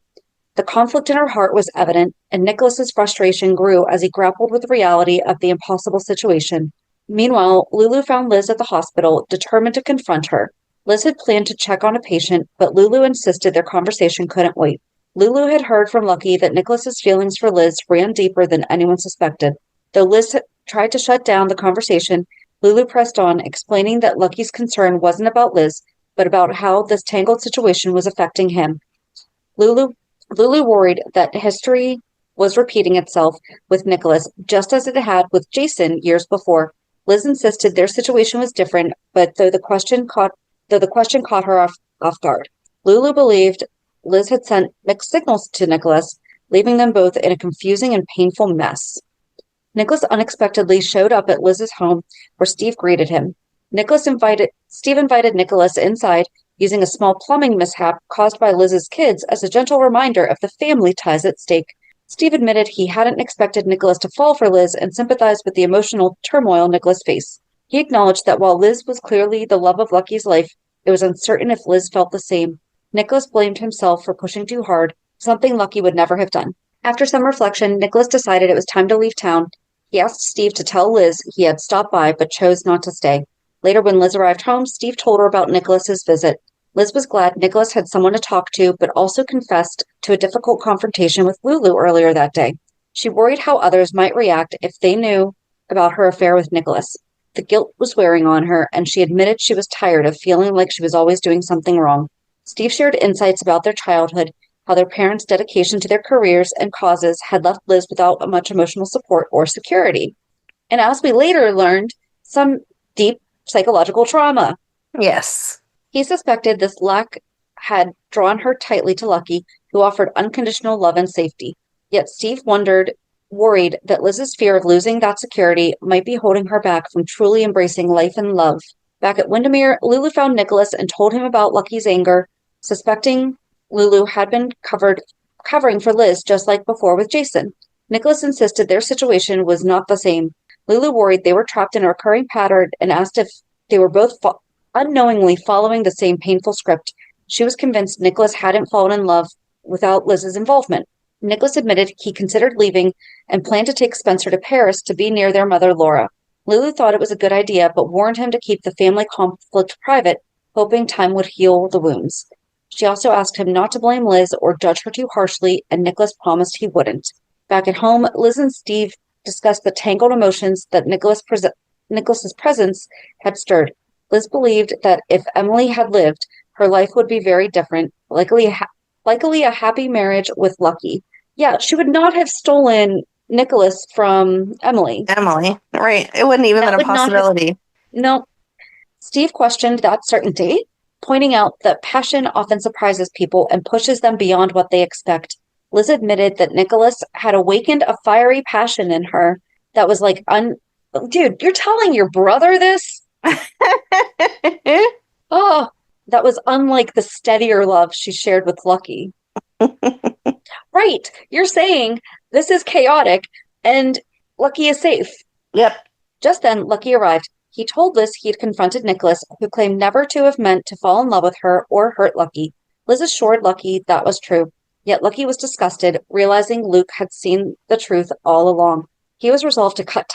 The conflict in her heart was evident, and Nikolas's frustration grew as he grappled with the reality of the impossible situation. Meanwhile, Lulu found Liz at the hospital, determined to confront her. Liz had planned to check on a patient, but Lulu insisted their conversation couldn't wait. Lulu had heard from Lucky that Nikolas's feelings for Liz ran deeper than anyone suspected. Though Liz tried to shut down the conversation, Lulu pressed on, explaining that Lucky's concern wasn't about Liz, but about how this tangled situation was affecting him. Lulu worried that history was repeating itself with Nikolas, just as it had with Jason years before. Liz insisted their situation was different, but though the question caught her off guard. Lulu believed Liz had sent mixed signals to Nikolas, leaving them both in a confusing and painful mess. Nikolas unexpectedly showed up at Liz's home, where Steve greeted him. Steve invited Nikolas inside, using a small plumbing mishap caused by Liz's kids as a gentle reminder of the family ties at stake. Steve admitted he hadn't expected Nikolas to fall for Liz and sympathized with the emotional turmoil Nikolas faced. He acknowledged that while Liz was clearly the love of Lucky's life, it was uncertain if Liz felt the same. Nikolas blamed himself for pushing too hard, something Lucky would never have done. After some reflection, Nikolas decided it was time to leave town. He asked Steve to tell Liz he had stopped by, but chose not to stay. Later, when Liz arrived home, Steve told her about Nikolas's visit. Liz was glad Nikolas had someone to talk to, but also confessed to a difficult confrontation with Lulu earlier that day. She worried how others might react if they knew about her affair with Nikolas. The guilt was wearing on her, and she admitted she was tired of feeling like she was always doing something wrong. Steve shared insights about their childhood, how their parents' dedication to their careers and causes had left Liz without much emotional support or security. And as we later learned, some deep psychological trauma. Yes. He suspected this lack had drawn her tightly to Lucky, who offered unconditional love and safety. Yet Steve worried that Liz's fear of losing that security might be holding her back from truly embracing life and love. Back at Wyndemere, Lulu found Nikolas and told him about Lucky's anger, suspecting Lulu had been covering for Liz just like before with Jason. Nikolas insisted their situation was not the same. Lulu worried they were trapped in a recurring pattern and asked if they were both unknowingly following the same painful script. She was convinced Nikolas hadn't fallen in love without Liz's involvement. Nikolas admitted he considered leaving and planned to take Spencer to Paris to be near their mother, Laura. Lulu thought it was a good idea, but warned him to keep the family conflict private, hoping time would heal the wounds. She also asked him not to blame Liz or judge her too harshly, and Nikolas promised he wouldn't. Back at home, Liz and Steve discussed the tangled emotions that Nikolas's presence had stirred. Liz believed that if Emily had lived, her life would be very different, likely a happy marriage with Lucky. Yeah, she would not have stolen Nikolas from Emily. Emily, right. It wouldn't even been a possibility. No. Steve questioned that certainty, pointing out that passion often surprises people and pushes them beyond what they expect. Liz admitted that Nikolas had awakened a fiery passion in her that was like, dude, you're telling your brother this? Oh, that was unlike the steadier love she shared with Lucky. Right. You're saying this is chaotic and Lucky is safe. Yep. Just then, Lucky arrived. He told Liz he had confronted Nikolas, who claimed never to have meant to fall in love with her or hurt Lucky. Liz assured Lucky that was true. Yet Lucky was disgusted, realizing Luke had seen the truth all along. He was resolved to cut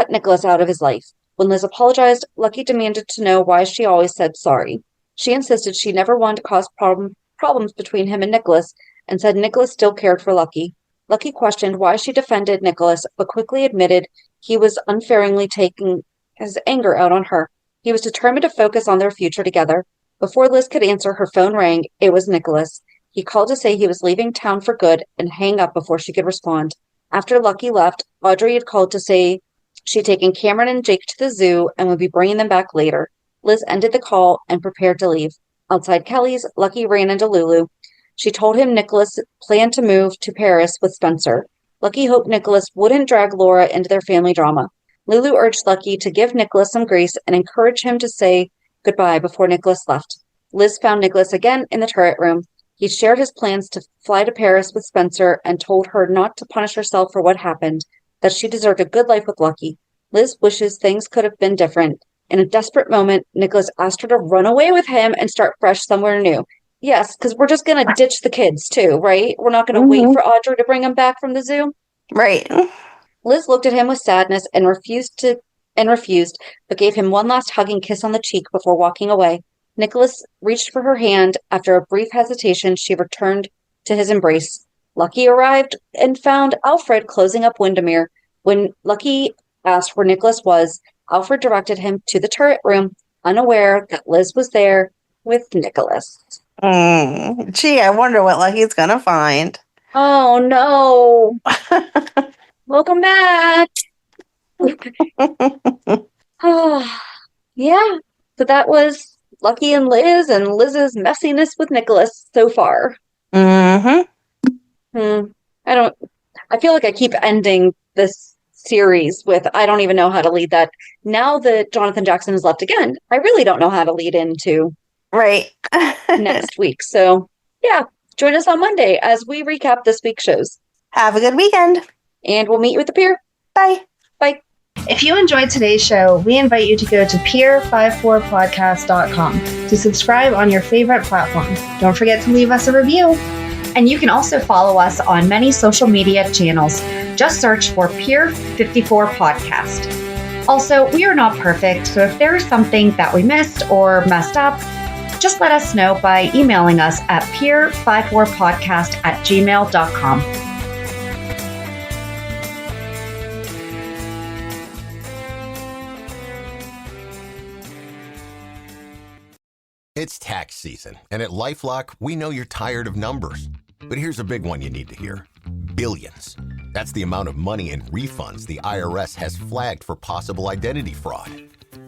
Nikolas out of his life. When Liz apologized, Lucky demanded to know why she always said sorry. She insisted she never wanted to cause problems between him and Nikolas, and said Nikolas still cared for Lucky. Lucky questioned why she defended Nikolas, but quickly admitted he was unfairly taking his anger out on her. He was determined to focus on their future together. Before Liz could answer, her phone rang. It was Nikolas. He called to say he was leaving town for good and hang up before she could respond. After Lucky left, Audrey had called to say she'd taken Cameron and Jake to the zoo and would be bringing them back later. Liz ended the call and prepared to leave. Outside Kelly's, Lucky ran into Lulu. She told him Nikolas planned to move to Paris with Spencer. Lucky hoped Nikolas wouldn't drag Laura into their family drama. Lulu urged Lucky to give Nikolas some grace and encourage him to say goodbye before Nikolas left. Liz found Nikolas again in the turret room. He shared his plans to fly to Paris with Spencer and told her not to punish herself for what happened, that she deserved a good life with Lucky. Liz wishes things could have been different. In a desperate moment, Nikolas asked her to run away with him and start fresh somewhere new. Yes, because we're just going to ditch the kids too, right? We're not going to wait for Audrey to bring them back from the zoo. Right. Liz looked at him with sadness and refused, but gave him one last hugging kiss on the cheek before walking away. Nikolas reached for her hand. After a brief hesitation, she returned to his embrace. Lucky arrived and found Alfred closing up Wyndemere. When Lucky asked where Nikolas was, Alfred directed him to the turret room, unaware that Liz was there with Nikolas. Gee, I wonder what Lucky's gonna find. Oh no! Welcome back. Oh, yeah. So that was Lucky and Liz's messiness with Nikolas so far. I feel like I keep ending this series with I don't even know how to lead that. Now that Jonathan Jackson is left again, I really don't know how to lead into next week. So yeah, join us on Monday as we recap this week's shows. Have a good weekend. And we'll meet you at the pier. Bye. Bye. If you enjoyed today's show, we invite you to go to pier54podcast.com to subscribe on your favorite platform. Don't forget to leave us a review. And you can also follow us on many social media channels. Just search for Pier 54 Podcast. Also, we are not perfect, so if there is something that we missed or messed up, just let us know by emailing us at pier54podcast@gmail.com. It's tax season, and at LifeLock, we know you're tired of numbers. But here's a big one you need to hear. Billions. That's the amount of money in refunds the IRS has flagged for possible identity fraud.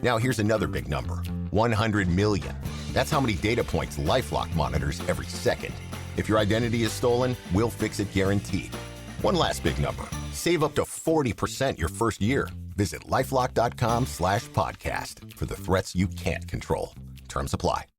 Now here's another big number. 100 million. That's how many data points LifeLock monitors every second. If your identity is stolen, we'll fix it guaranteed. One last big number. Save up to 40% your first year. Visit LifeLock.com/podcast for the threats you can't control. Terms apply.